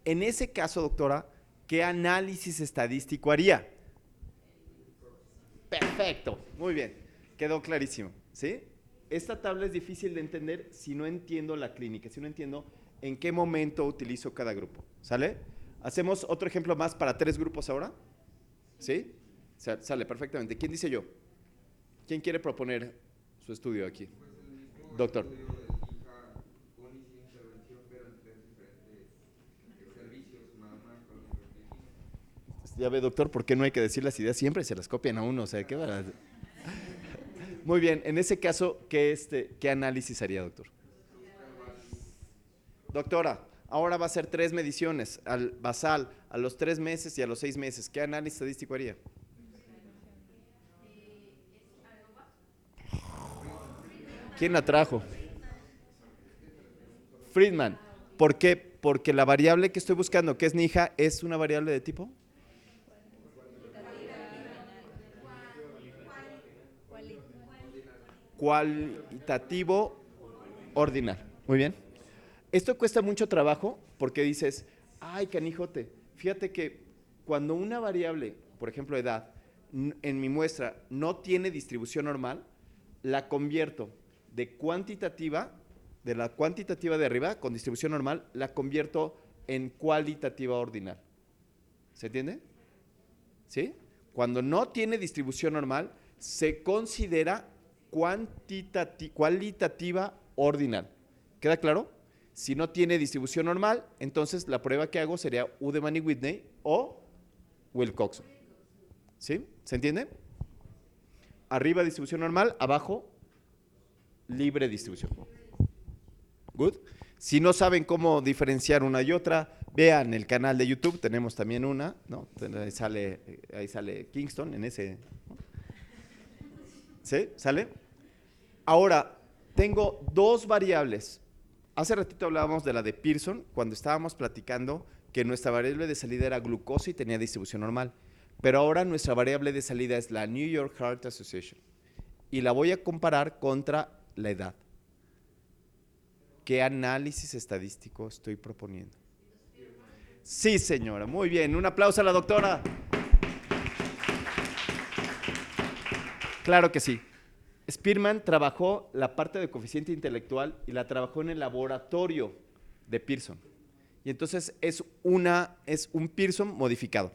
En ese caso, doctora, ¿qué análisis estadístico haría? Perfecto, muy bien, quedó clarísimo, ¿sí? Esta tabla es difícil de entender si no entiendo la clínica, si no entiendo en qué momento utilizo cada grupo, ¿sale? ¿Hacemos otro ejemplo más para 3 grupos ahora? ¿Sí? Sale perfectamente. ¿Quién dice yo? ¿Quién quiere proponer su estudio aquí? Doctor. Ya ve, doctor, ¿por qué no hay que decir las ideas? Siempre se las copian a uno, o sea, qué barato. Muy bien, en ese caso, ¿qué análisis haría, doctor? Doctora, ahora va a ser 3 mediciones, al basal, a los 3 meses y a los 6 meses. ¿Qué análisis estadístico haría? ¿Quién la trajo? Friedman. ¿Por qué? Porque la variable que estoy buscando, que es NIJA, es una variable de tipo cualitativo ordinal. Muy bien. Esto cuesta mucho trabajo porque dices, ay, canijote, fíjate que cuando una variable, por ejemplo, edad, en mi muestra no tiene distribución normal, la convierto de cuantitativa, de la cuantitativa de arriba, con distribución normal, la convierto en cualitativa ordinal. ¿Se entiende? ¿Sí? Cuando no tiene distribución normal, se considera cualitativa ordinal. ¿Queda claro? Si no tiene distribución normal, entonces la prueba que hago sería Udeman y Whitney o Wilcoxon. ¿Sí? ¿Se entiende? Arriba distribución normal, abajo libre distribución. ¿Good? Si no saben cómo diferenciar una y otra, vean el canal de YouTube, tenemos también una, ¿no? Ahí sale Kingston en ese, ¿no? ¿Sí? ¿Sale? Ahora, tengo 2 variables. Hace ratito hablábamos de la de Pearson, cuando estábamos platicando que nuestra variable de salida era glucosa y tenía distribución normal. Pero ahora nuestra variable de salida es la New York Heart Association. Y la voy a comparar contra la edad. ¿Qué análisis estadístico estoy proponiendo? Sí, señora, muy bien. Un aplauso a la doctora. Claro que sí. Spearman trabajó la parte de coeficiente intelectual y la trabajó en el laboratorio de Pearson. Y entonces es un Pearson modificado,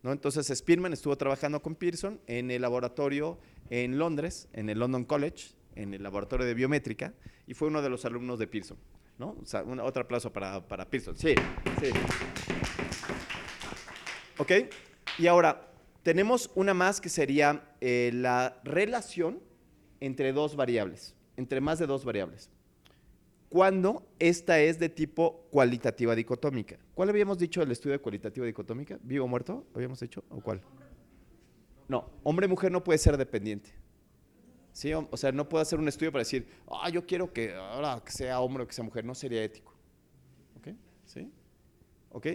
¿no? Entonces Spearman estuvo trabajando con Pearson en el laboratorio en Londres, en el London College, en el laboratorio de biométrica, y fue uno de los alumnos de Pearson, ¿no? O sea, otro aplauso para Pearson. Sí, sí. ¿Ok? Y ahora, tenemos una más que sería la relación entre 2 variables, entre más de 2 variables. Cuando esta es de tipo cualitativa dicotómica. ¿Cuál habíamos dicho del estudio de cualitativa dicotómica? ¿Vivo o muerto? ¿Habíamos dicho? ¿O cuál? No, hombre-mujer no puede ser dependiente. ¿Sí? O sea, no puedo hacer un estudio para decir, yo quiero que ahora que sea hombre o que sea mujer. No sería ético. ¿Ok? ¿Sí? ¿Ok?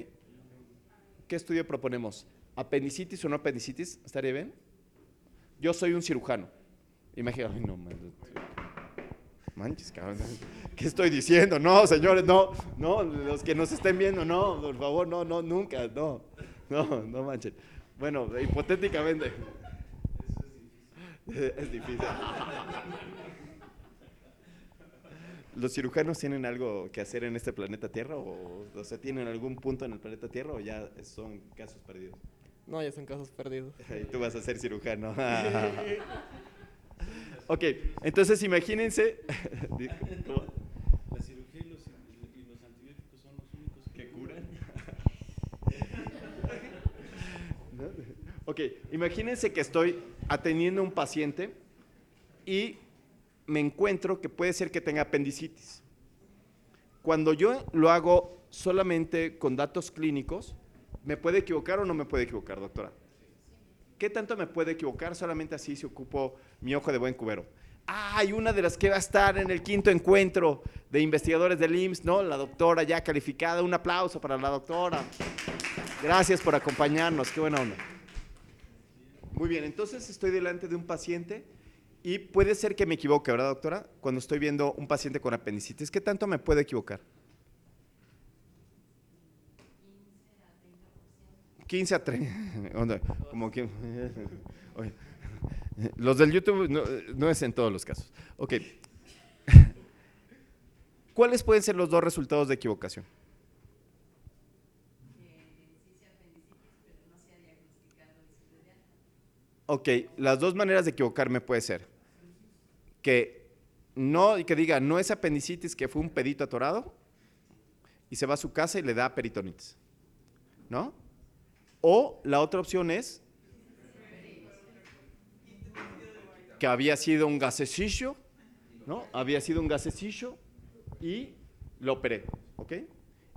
¿Qué estudio proponemos? ¿Apendicitis o no apendicitis? ¿Estaría bien? Yo soy un cirujano. Imagínate, no, manches, cabrón. ¿Qué estoy diciendo? No, señores, no, los que nos estén viendo, no, por favor, no, nunca, no manches. Bueno, hipotéticamente. Es difícil. ¿Los cirujanos tienen algo que hacer en este planeta Tierra? O sea, ¿tienen algún punto en el planeta Tierra o ya son casos perdidos? No, ya son casos perdidos. Y tú vas a ser cirujano. Ok, entonces imagínense. La cirugía y los antibióticos son los únicos que curan. ¿No? Ok, imagínense que estoy atendiendo a un paciente y me encuentro que puede ser que tenga apendicitis. Cuando yo lo hago solamente con datos clínicos, ¿me puede equivocar o no me puede equivocar, doctora? ¿Qué tanto me puede equivocar? Solamente así si ocupo mi ojo de buen cubero. Hay una de las que va a estar en el 5º encuentro de investigadores del IMSS, ¿no? La doctora ya calificada. Un aplauso para la doctora. Gracias por acompañarnos, qué buena onda. Muy bien, entonces estoy delante de un paciente y puede ser que me equivoque, ¿verdad, doctora? Cuando estoy viendo un paciente con apendicitis, ¿qué tanto me puede equivocar? 15 a 3. Como que... Oye, los del YouTube no es en todos los casos. Ok. ¿Cuáles pueden ser los dos resultados de equivocación? Ok, las dos maneras de equivocarme puede ser que diga, no es apendicitis, que fue un pedito atorado y se va a su casa y le da peritonitis, ¿no? O la otra opción es que había sido un gasecillo, ¿no? Había sido un gasecillo y lo operé, ¿ok?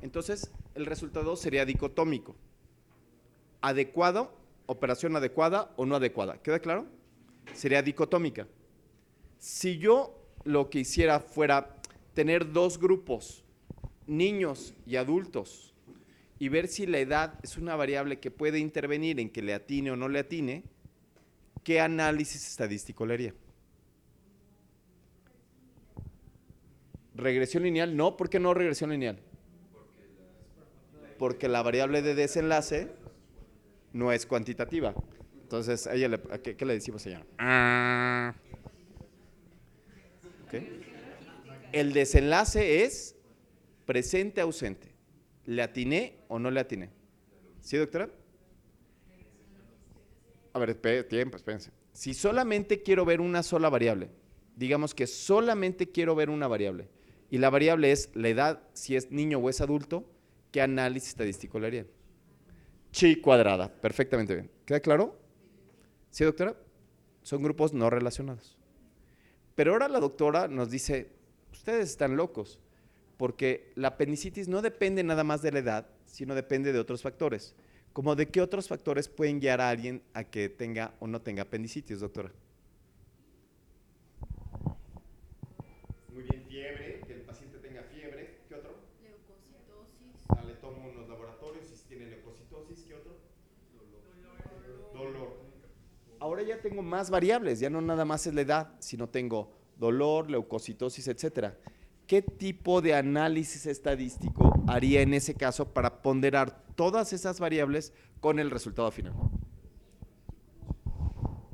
Entonces, el resultado sería dicotómico. Adecuado, operación adecuada o no adecuada. ¿Queda claro? Sería dicotómica. Si yo lo que hiciera fuera tener dos grupos, niños y adultos, y ver si la edad es una variable que puede intervenir en que le atine o no le atine, ¿qué análisis estadístico le haría? ¿Regresión lineal? No, ¿por qué no regresión lineal? Porque la variable de desenlace no es cuantitativa. Entonces, ¿a ella qué le decimos, señora? ¿Okay? El desenlace es presente ausente. ¿Le atiné o no le atiné? ¿Sí, doctora? A ver, tiempo, espérense. Si solamente quiero ver una sola variable, digamos que solamente quiero ver una variable, y la variable es la edad, si es niño o es adulto, ¿qué análisis estadístico le harían? Chi cuadrada, perfectamente bien. ¿Queda claro? ¿Sí, doctora? Son grupos no relacionados. Pero ahora la doctora nos dice, ustedes están locos, porque la apendicitis no depende nada más de la edad, sino depende de otros factores. ¿Cómo de qué otros factores pueden guiar a alguien a que tenga o no tenga apendicitis, doctora? Muy bien, fiebre, que el paciente tenga fiebre. ¿Qué otro? Leucocitosis. Le tomo unos laboratorios y si tiene leucocitosis, ¿qué otro? Dolor. Ahora ya tengo más variables, ya no nada más es la edad, sino tengo dolor, leucocitosis, etcétera. ¿Qué tipo de análisis estadístico haría en ese caso para ponderar todas esas variables con el resultado final?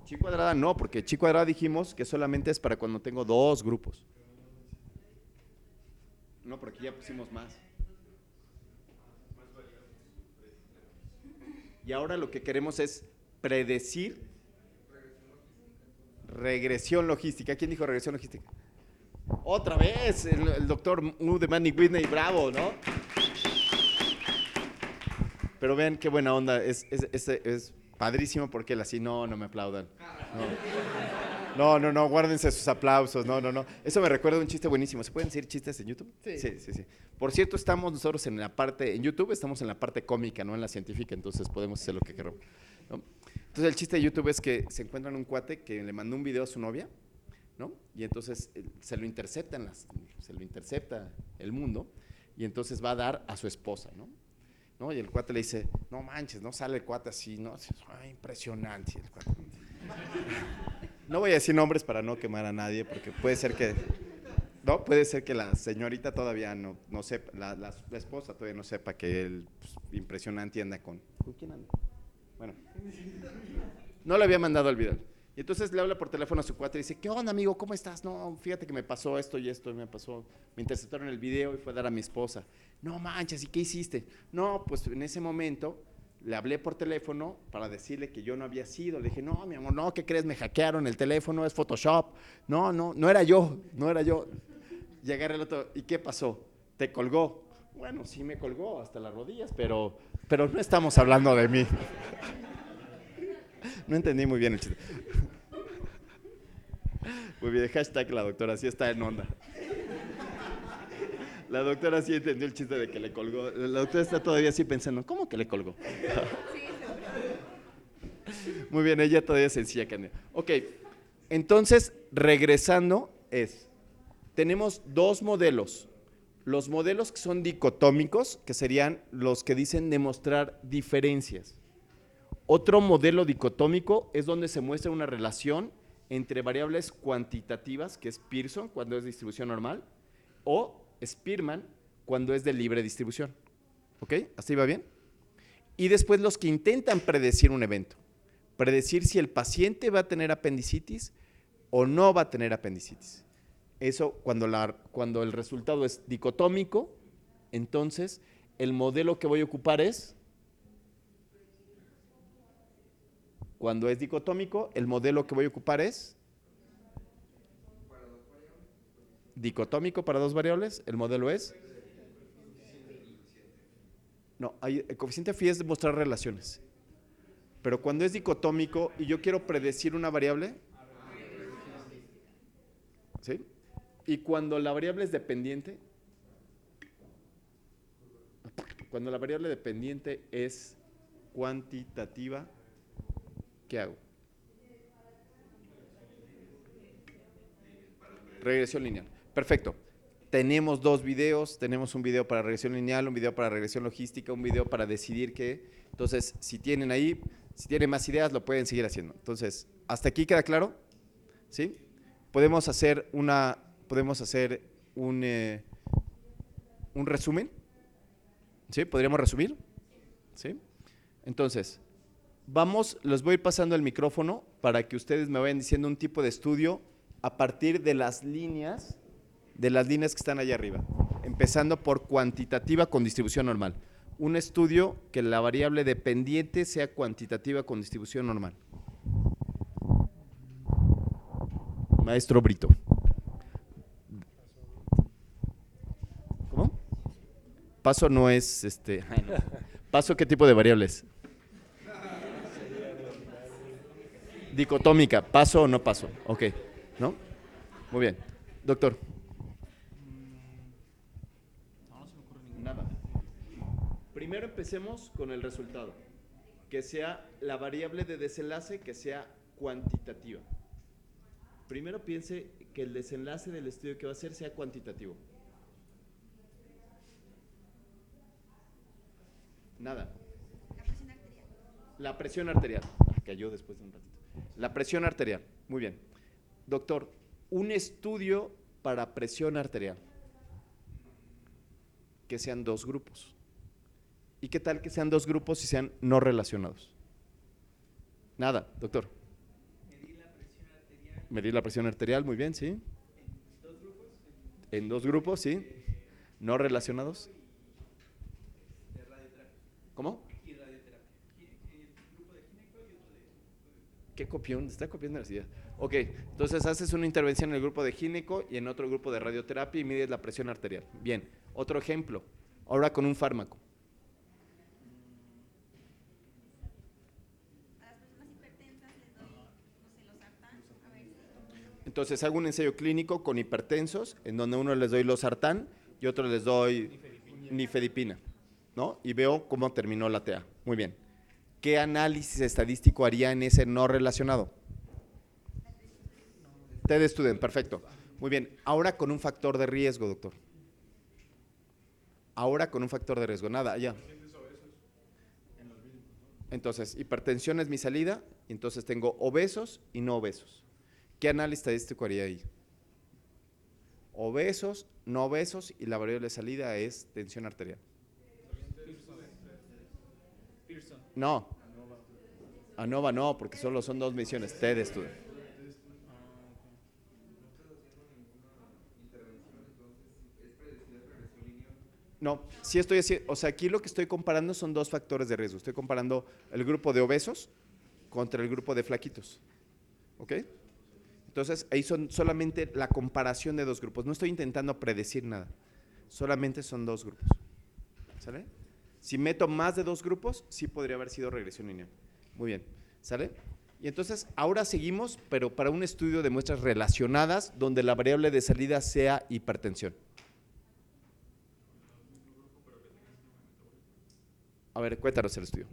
Chi cuadrada no, porque chi cuadrada dijimos que solamente es para cuando tengo dos grupos. No, porque aquí ya pusimos más. Y ahora lo que queremos es predecir regresión logística. ¿Quién dijo regresión logística? Otra vez, el doctor de Manny Whitney, bravo, ¿no? Pero vean qué buena onda, es padrísimo porque él así, no me aplaudan. No, guárdense sus aplausos, no. Eso me recuerda a un chiste buenísimo. ¿Se pueden decir chistes en YouTube? Sí. Por cierto, estamos nosotros en YouTube estamos en la parte cómica, no en la científica, entonces podemos hacer lo que queramos, ¿no? Entonces el chiste de YouTube es que se encuentran un cuate que le mandó un video a su novia, ¿no? Y entonces se lo intercepta el mundo y entonces va a dar a su esposa, ¿no? Y el cuate le dice, no manches, no sale el cuate así, ¿no? Impresionante el cuate. No voy a decir nombres para no quemar a nadie, porque puede ser que la señorita todavía no sepa, la esposa todavía no sepa que él impresionante anda ¿con quién anda? Bueno, no le había mandado el video. Y entonces le habla por teléfono a su cuate y dice, ¿qué onda, amigo? ¿Cómo estás? No, fíjate que me pasó esto y esto, me interceptaron el video y fue a dar a mi esposa. No manches, ¿y qué hiciste? No, pues en ese momento le hablé por teléfono para decirle que yo no había sido. Le dije, no, mi amor, no, ¿qué crees? Me hackearon el teléfono, es Photoshop. No era yo. Y agarré el otro, ¿y qué pasó? ¿Te colgó? Bueno, sí me colgó hasta las rodillas, pero no estamos hablando de mí. No entendí muy bien el chiste. Muy bien, hashtag la doctora, sí está en onda. La doctora sí entendió el chiste de que le colgó. La doctora está todavía así pensando, ¿cómo que le colgó? Muy bien, ella todavía es sencilla, Candia. Ok, entonces, regresando tenemos dos modelos. Los modelos que son dicotómicos, que serían los que dicen demostrar diferencias. Otro modelo dicotómico es donde se muestra una relación entre variables cuantitativas, que es Pearson cuando es distribución normal, o Spearman cuando es de libre distribución. ¿Ok? ¿Hasta ahí va bien? Y después los que intentan predecir un evento. Predecir si el paciente va a tener apendicitis o no va a tener apendicitis. Eso cuando el resultado es dicotómico, entonces el modelo que voy a ocupar es, cuando es dicotómico, el modelo que voy a ocupar es dicotómico para dos variables, el modelo es, no, el coeficiente phi es demostrar relaciones, pero cuando es dicotómico y yo quiero predecir una variable, ¿sí? Y cuando la variable es dependiente, cuando la variable dependiente es cuantitativa, ¿qué hago? Regresión lineal. Perfecto. Tenemos dos videos, tenemos un video para regresión lineal, un video para regresión logística, un video para decidir qué. Entonces, si tienen ahí, si tienen más ideas, lo pueden seguir haciendo. Entonces, ¿hasta aquí queda claro? ¿Sí? Podemos hacer un resumen. ¿Sí? ¿Podríamos resumir? ¿Sí? Entonces, les voy a ir pasando el micrófono para que ustedes me vayan diciendo un tipo de estudio a partir de las líneas que están allá arriba, empezando por cuantitativa con distribución normal. Un estudio que la variable dependiente sea cuantitativa con distribución normal. Maestro Brito. ¿Cómo? Paso no es ¿Paso qué tipo de variables? Dicotómica, ¿paso o no paso? Ok, ¿no? Muy bien. Doctor. No se me ocurre ningún. Nada. Primero empecemos con el resultado. Que sea la variable de desenlace que sea cuantitativa. Primero piense que el desenlace del estudio que va a hacer sea cuantitativo. Nada. La presión arterial. Cayó después de un ratito. La presión arterial. Muy bien. Doctor, un estudio para presión arterial. Que sean dos grupos. ¿Y qué tal que sean dos grupos y sean no relacionados? Nada, doctor. Medir la presión arterial, muy bien, sí. En dos grupos, sí. No relacionados. ¿Cómo? ¿Qué copión? Está copiando las ideas. Ok, entonces haces una intervención en el grupo de gineco y en otro grupo de radioterapia y mides la presión arterial. Bien, otro ejemplo, ahora con un fármaco. A las personas hipertensas les doy, no sé, los sartán, a ver si... Entonces hago un ensayo clínico con hipertensos, en donde uno les doy los sartán y otro les doy nifedipina, ¿no? Y veo cómo terminó la TA. Muy bien. ¿Qué análisis estadístico haría en ese no relacionado? TED Student, perfecto. Muy bien. Ahora con un factor de riesgo, doctor. Ahora con un factor de riesgo. Nada, ya. Entonces, hipertensión es mi salida, y entonces tengo obesos y no obesos. ¿Qué análisis estadístico haría ahí? Obesos, no obesos y la variable de salida es tensión arterial. No. ANOVA no, porque solo son dos mediciones. TED Student. No, sí estoy haciendo, o sea, aquí lo que estoy comparando son dos factores de riesgo. Estoy comparando el grupo de obesos contra el grupo de flaquitos. ¿Ok? Entonces, ahí son solamente la comparación de dos grupos. No estoy intentando predecir nada. Solamente son dos grupos. ¿Sale? Si meto más de dos grupos, sí podría haber sido regresión lineal. Muy bien. ¿Sale? Y entonces, ahora seguimos, pero para un estudio de muestras relacionadas donde la variable de salida sea hipertensión. A ver, cuéntanos el estudio.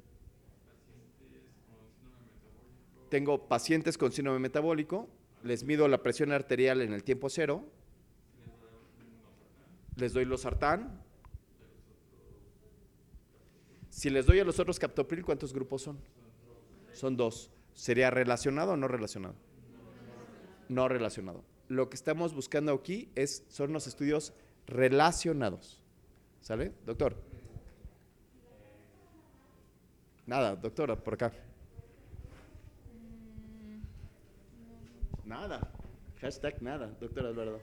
Tengo pacientes con síndrome metabólico, les mido la presión arterial en el tiempo cero, les doy los sartán. Si les doy a los otros captopril, ¿cuántos grupos son? Son dos. ¿Sería relacionado o no relacionado? No relacionado. Lo que estamos buscando aquí son los estudios relacionados. ¿Sale, doctor? Nada, doctora, por acá. Nada. Hashtag nada, doctora Alvarado.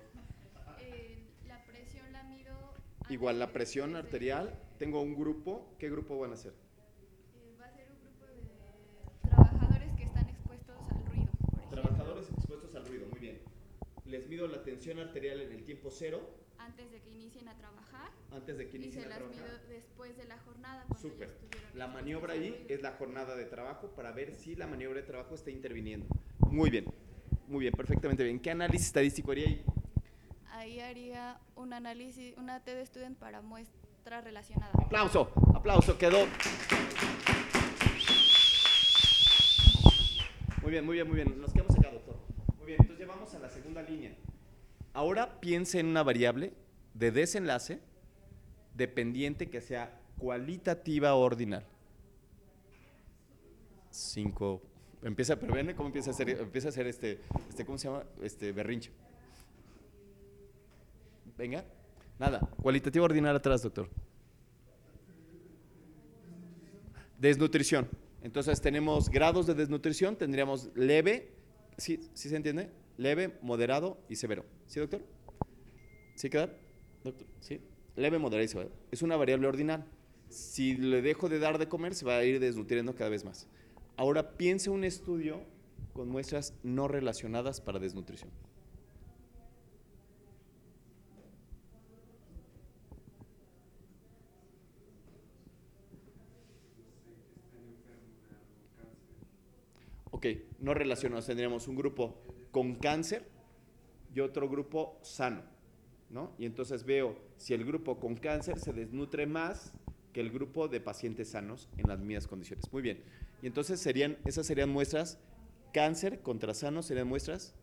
La presión la mido. Igual la presión arterial. Tengo un grupo. ¿Qué grupo van a ser? Va a ser un grupo de trabajadores que están expuestos al ruido, por ejemplo. Trabajadores expuestos al ruido, muy bien. Les mido la tensión arterial en el tiempo cero. Antes de que inicien a trabajar. Antes de que Y inicien se a las trabajar. mido después de la jornada. Cuando Súper. ya estuvieron La expuestos maniobra al ahí ruido. es la jornada de trabajo para ver si la maniobra de trabajo está interviniendo. Muy bien, perfectamente bien. ¿Qué análisis estadístico haría ahí? Ahí haría un análisis, una TD Student para muestra relacionada. Aplauso, aplauso, quedó. Muy bien. Nos quedamos acá, doctor. Muy bien, entonces ya vamos a la segunda línea. Ahora piense en una variable de desenlace dependiente que sea cualitativa o ordinal. 5. Empieza, pero ven cómo empieza a hacer ¿cómo se llama? Berrinche. Venga. Nada. Cualitativa ordinal atrás, doctor. Desnutrición. Entonces tenemos grados de desnutrición, tendríamos leve, ¿sí se entiende? Leve, moderado y severo. ¿Sí, doctor? ¿Sí queda? Doctor, ¿sí? Leve, moderado y severo. Es una variable ordinal. Si le dejo de dar de comer, se va a ir desnutriendo cada vez más. Ahora piense un estudio con muestras no relacionadas para desnutrición. Ok, no relacionados. Tendríamos un grupo con cáncer y otro grupo sano, ¿no? Y entonces veo si el grupo con cáncer se desnutre más que el grupo de pacientes sanos en las mismas condiciones. Muy bien. Y entonces esas serían muestras, cáncer contra sanos serían muestras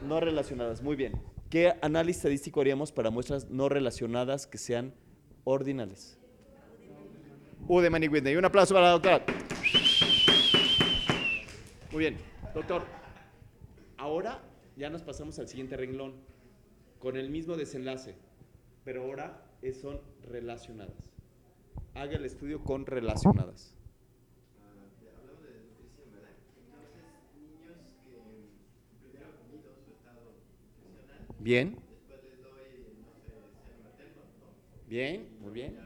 no relacionadas. Muy bien. ¿Qué análisis estadístico haríamos para muestras no relacionadas que sean ordinales? U de Manny Whitney. Un aplauso para la doctora. Muy bien, doctor. Ahora ya nos pasamos al siguiente renglón con el mismo desenlace, pero ahora son relacionadas. Haga el estudio con relacionadas. Hablamos de nutrición, ¿verdad? Entonces, niños que primero comido su estado nutricional. Bien. Después les doy, no sé, seno materno, ¿no? Bien, muy bien.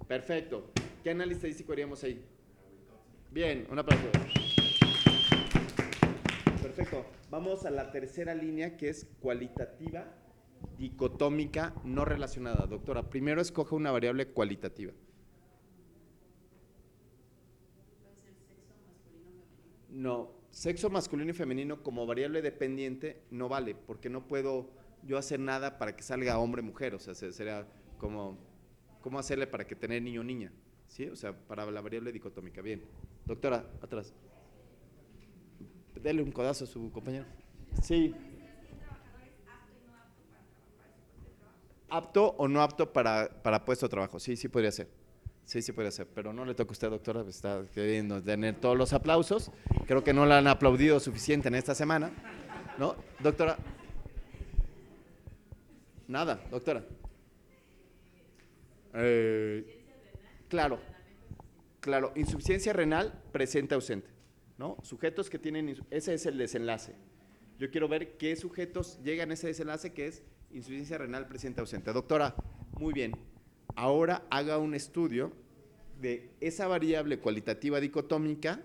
Perfecto. ¿Qué análisis estadístico haríamos ahí? Bien, un aplauso. Perfecto. Vamos a la tercera línea, que es cualitativa, dicotómica, no relacionada. Doctora, primero escoja una variable cualitativa. No, sexo masculino y femenino como variable dependiente no vale, porque no puedo yo hacer nada para que salga hombre o mujer. O sea, sería como, ¿cómo hacerle para que tener niño o niña? ¿Sí? O sea, para la variable dicotómica. Bien. Doctora, atrás. Dele un codazo a su compañero. Sí. ¿Apto o no apto para puesto de trabajo? Sí, sí podría ser. Sí, sí podría ser. Pero no le toca a usted, doctora, está queriendo tener todos los aplausos. Creo que no la han aplaudido suficiente en esta semana. ¿No? Doctora. Nada, doctora. Claro. Claro, insuficiencia renal presente ausente, ¿no? Sujetos que tienen, ese es el desenlace. Yo quiero ver qué sujetos llegan a ese desenlace que es insuficiencia renal presente ausente. Doctora, muy bien. Ahora haga un estudio de esa variable cualitativa dicotómica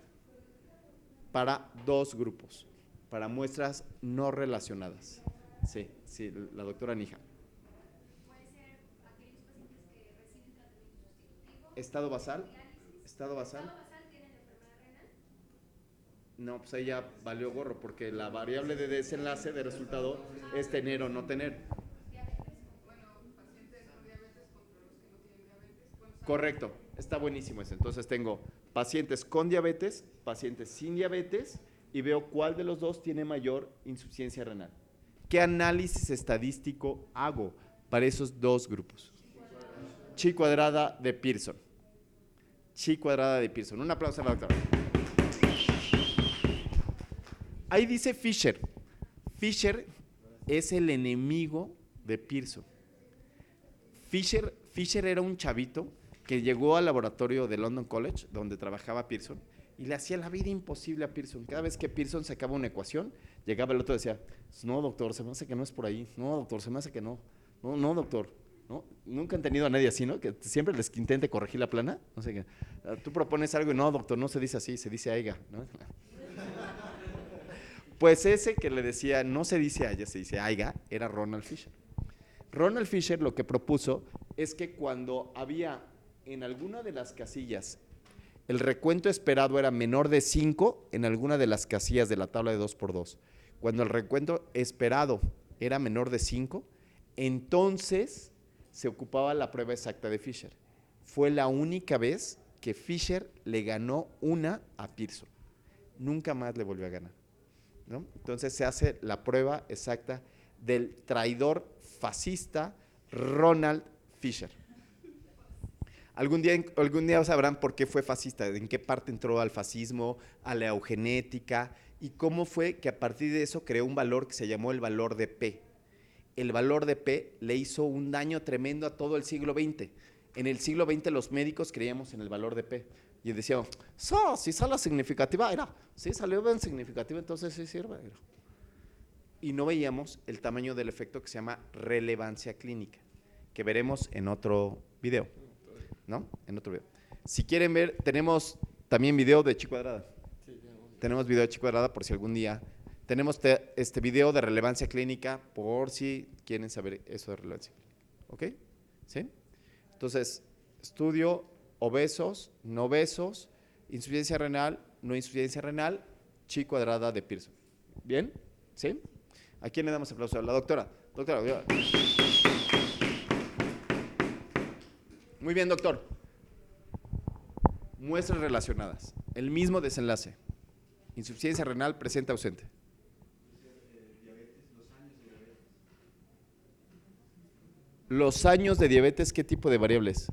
para dos grupos, para muestras no relacionadas. Sí, sí, la doctora Nija. Puede ser aquellos pacientes que reciben tratamiento sustitutivo. ¿Estado basal? ¿Estado basal? ¿Estado basal tienen enfermedad renal? No, pues ahí ya valió gorro, porque la variable de desenlace de resultado es tener o no tener. Bueno, pacientes con diabetes contra los que no tienen diabetes. Correcto, está buenísimo eso. Entonces tengo pacientes con diabetes, pacientes sin diabetes, y veo cuál de los dos tiene mayor insuficiencia renal. ¿Qué análisis estadístico hago para esos dos grupos? Chi cuadrada de Pearson. Chi cuadrada de Pearson. Un aplauso a la doctora. Ahí dice Fisher. Fisher es el enemigo de Pearson. Fisher era un chavito que llegó al laboratorio de London College, donde trabajaba Pearson, y le hacía la vida imposible a Pearson. Cada vez que Pearson sacaba una ecuación, llegaba el otro y decía, no, doctor, se me hace que no es por ahí. No, doctor, se me hace que no. No, no, doctor. ¿No? Nunca han tenido a nadie así, ¿no? Que siempre les intente corregir la plana. No sé qué. Tú propones algo y no, doctor, no se dice así, se dice aiga, ¿no? Pues ese que le decía, no se dice aiga, se dice aiga, era Ronald Fisher. Ronald Fisher lo que propuso es que cuando había en alguna de las casillas el recuento esperado era menor de 5 en alguna de las casillas de la tabla de 2×2. Cuando el recuento esperado era menor de 5, entonces se ocupaba la prueba exacta de Fisher. Fue la única vez que Fisher le ganó una a Pearson. Nunca más le volvió a ganar, ¿no? Entonces se hace la prueba exacta del traidor fascista Ronald Fisher. Algún día sabrán por qué fue fascista, en qué parte entró al fascismo, a la eugenética, y cómo fue que a partir de eso creó un valor que se llamó el valor de P. El valor de P le hizo un daño tremendo a todo el siglo XX. En el siglo XX los médicos creíamos en el valor de P. Y decíamos, si sale significativa, si salió bien significativa, entonces sí sirve. Y no veíamos el tamaño del efecto que se llama relevancia clínica, que veremos en otro video, ¿no? En otro video. Si quieren ver, tenemos también video de Chi Cuadrada. Tenemos video de Chi Cuadrada por si algún día. Tenemos este video de relevancia clínica por si quieren saber eso de relevancia clínica. ¿Ok? ¿Sí? Entonces, estudio obesos, no obesos, insuficiencia renal, no insuficiencia renal, Chi Cuadrada de Pearson. ¿Bien? ¿Sí? ¿A quién le damos aplauso? A la doctora. Doctora. Muy bien, doctor. Muestras relacionadas. El mismo desenlace. Insuficiencia renal presente ausente. Los años de diabetes, ¿qué tipo de variables?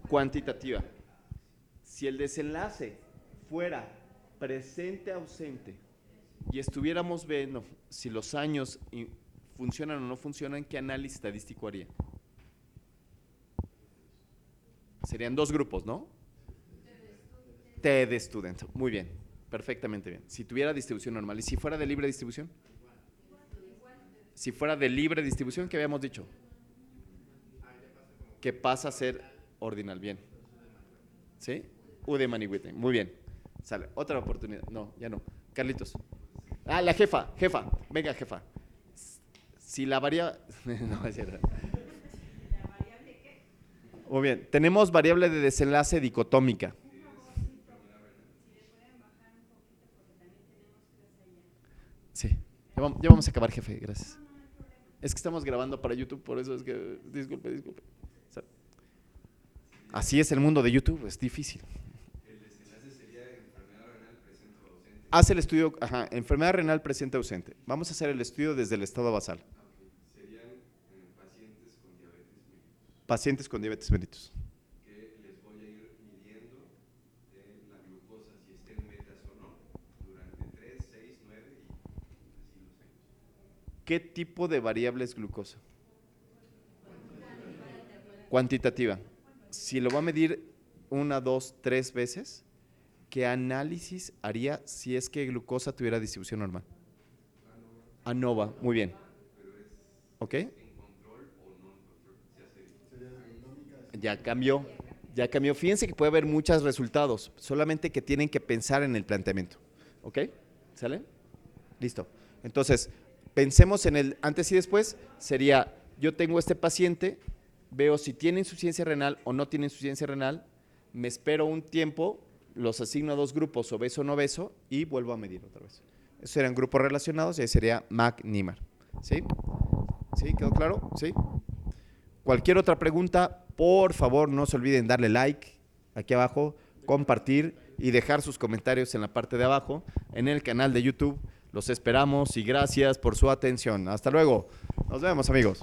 Cuantitativa. Si el desenlace fuera presente ausente y estuviéramos viendo si los años funcionan o no funcionan, ¿qué análisis estadístico haría? Serían dos grupos, ¿no? TED student. Muy bien, perfectamente bien. Si tuviera distribución normal. ¿Y si fuera de libre distribución? Si fuera de libre distribución, ¿qué habíamos dicho? Que pasa a ser ordinal. Bien. ¿Sí? Udemani-Whitney. Muy bien. Sale. Otra oportunidad. No, ya no. Carlitos. La jefa. Venga, jefa. Si la variable... no, es cierto. Muy bien. Tenemos variable de desenlace dicotómica. Sí. Ya vamos a acabar, jefe. Gracias. Es que estamos grabando para YouTube, por eso es que... Disculpe. Así es el mundo de YouTube, es difícil. El desenlace sería enfermedad renal presente o ausente. Haz el estudio, enfermedad renal presente o ausente. Vamos a hacer el estudio desde el estado basal. Serían pacientes con diabetes mellitus. Pacientes con diabetes mellitus. Que les voy a ir midiendo la glucosa, si estén metas o no, durante 3, 6, 9 y así los años. ¿Qué tipo de variable es glucosa? Cuantitativa. Si lo va a medir 1, 2, 3 veces, ¿qué análisis haría si es que glucosa tuviera distribución normal? ANOVA, muy bien. ¿Ok? ¿En control o no en control? Ya cambió. Fíjense que puede haber muchos resultados, solamente que tienen que pensar en el planteamiento. ¿Ok? ¿Sale? Listo. Entonces, pensemos en el antes y después. Sería, yo tengo este paciente, veo si tiene insuficiencia renal o no tiene insuficiencia renal, me espero un tiempo, los asigno a dos grupos, obeso o no obeso, y vuelvo a medir otra vez. Esos serían grupos relacionados y ahí sería McNemar. ¿Sí? ¿Sí? ¿Quedó claro? ¿Sí? Cualquier otra pregunta, por favor, no se olviden darle like aquí abajo, compartir y dejar sus comentarios en la parte de abajo en el canal de YouTube. Los esperamos y gracias por su atención. Hasta luego. Nos vemos, amigos.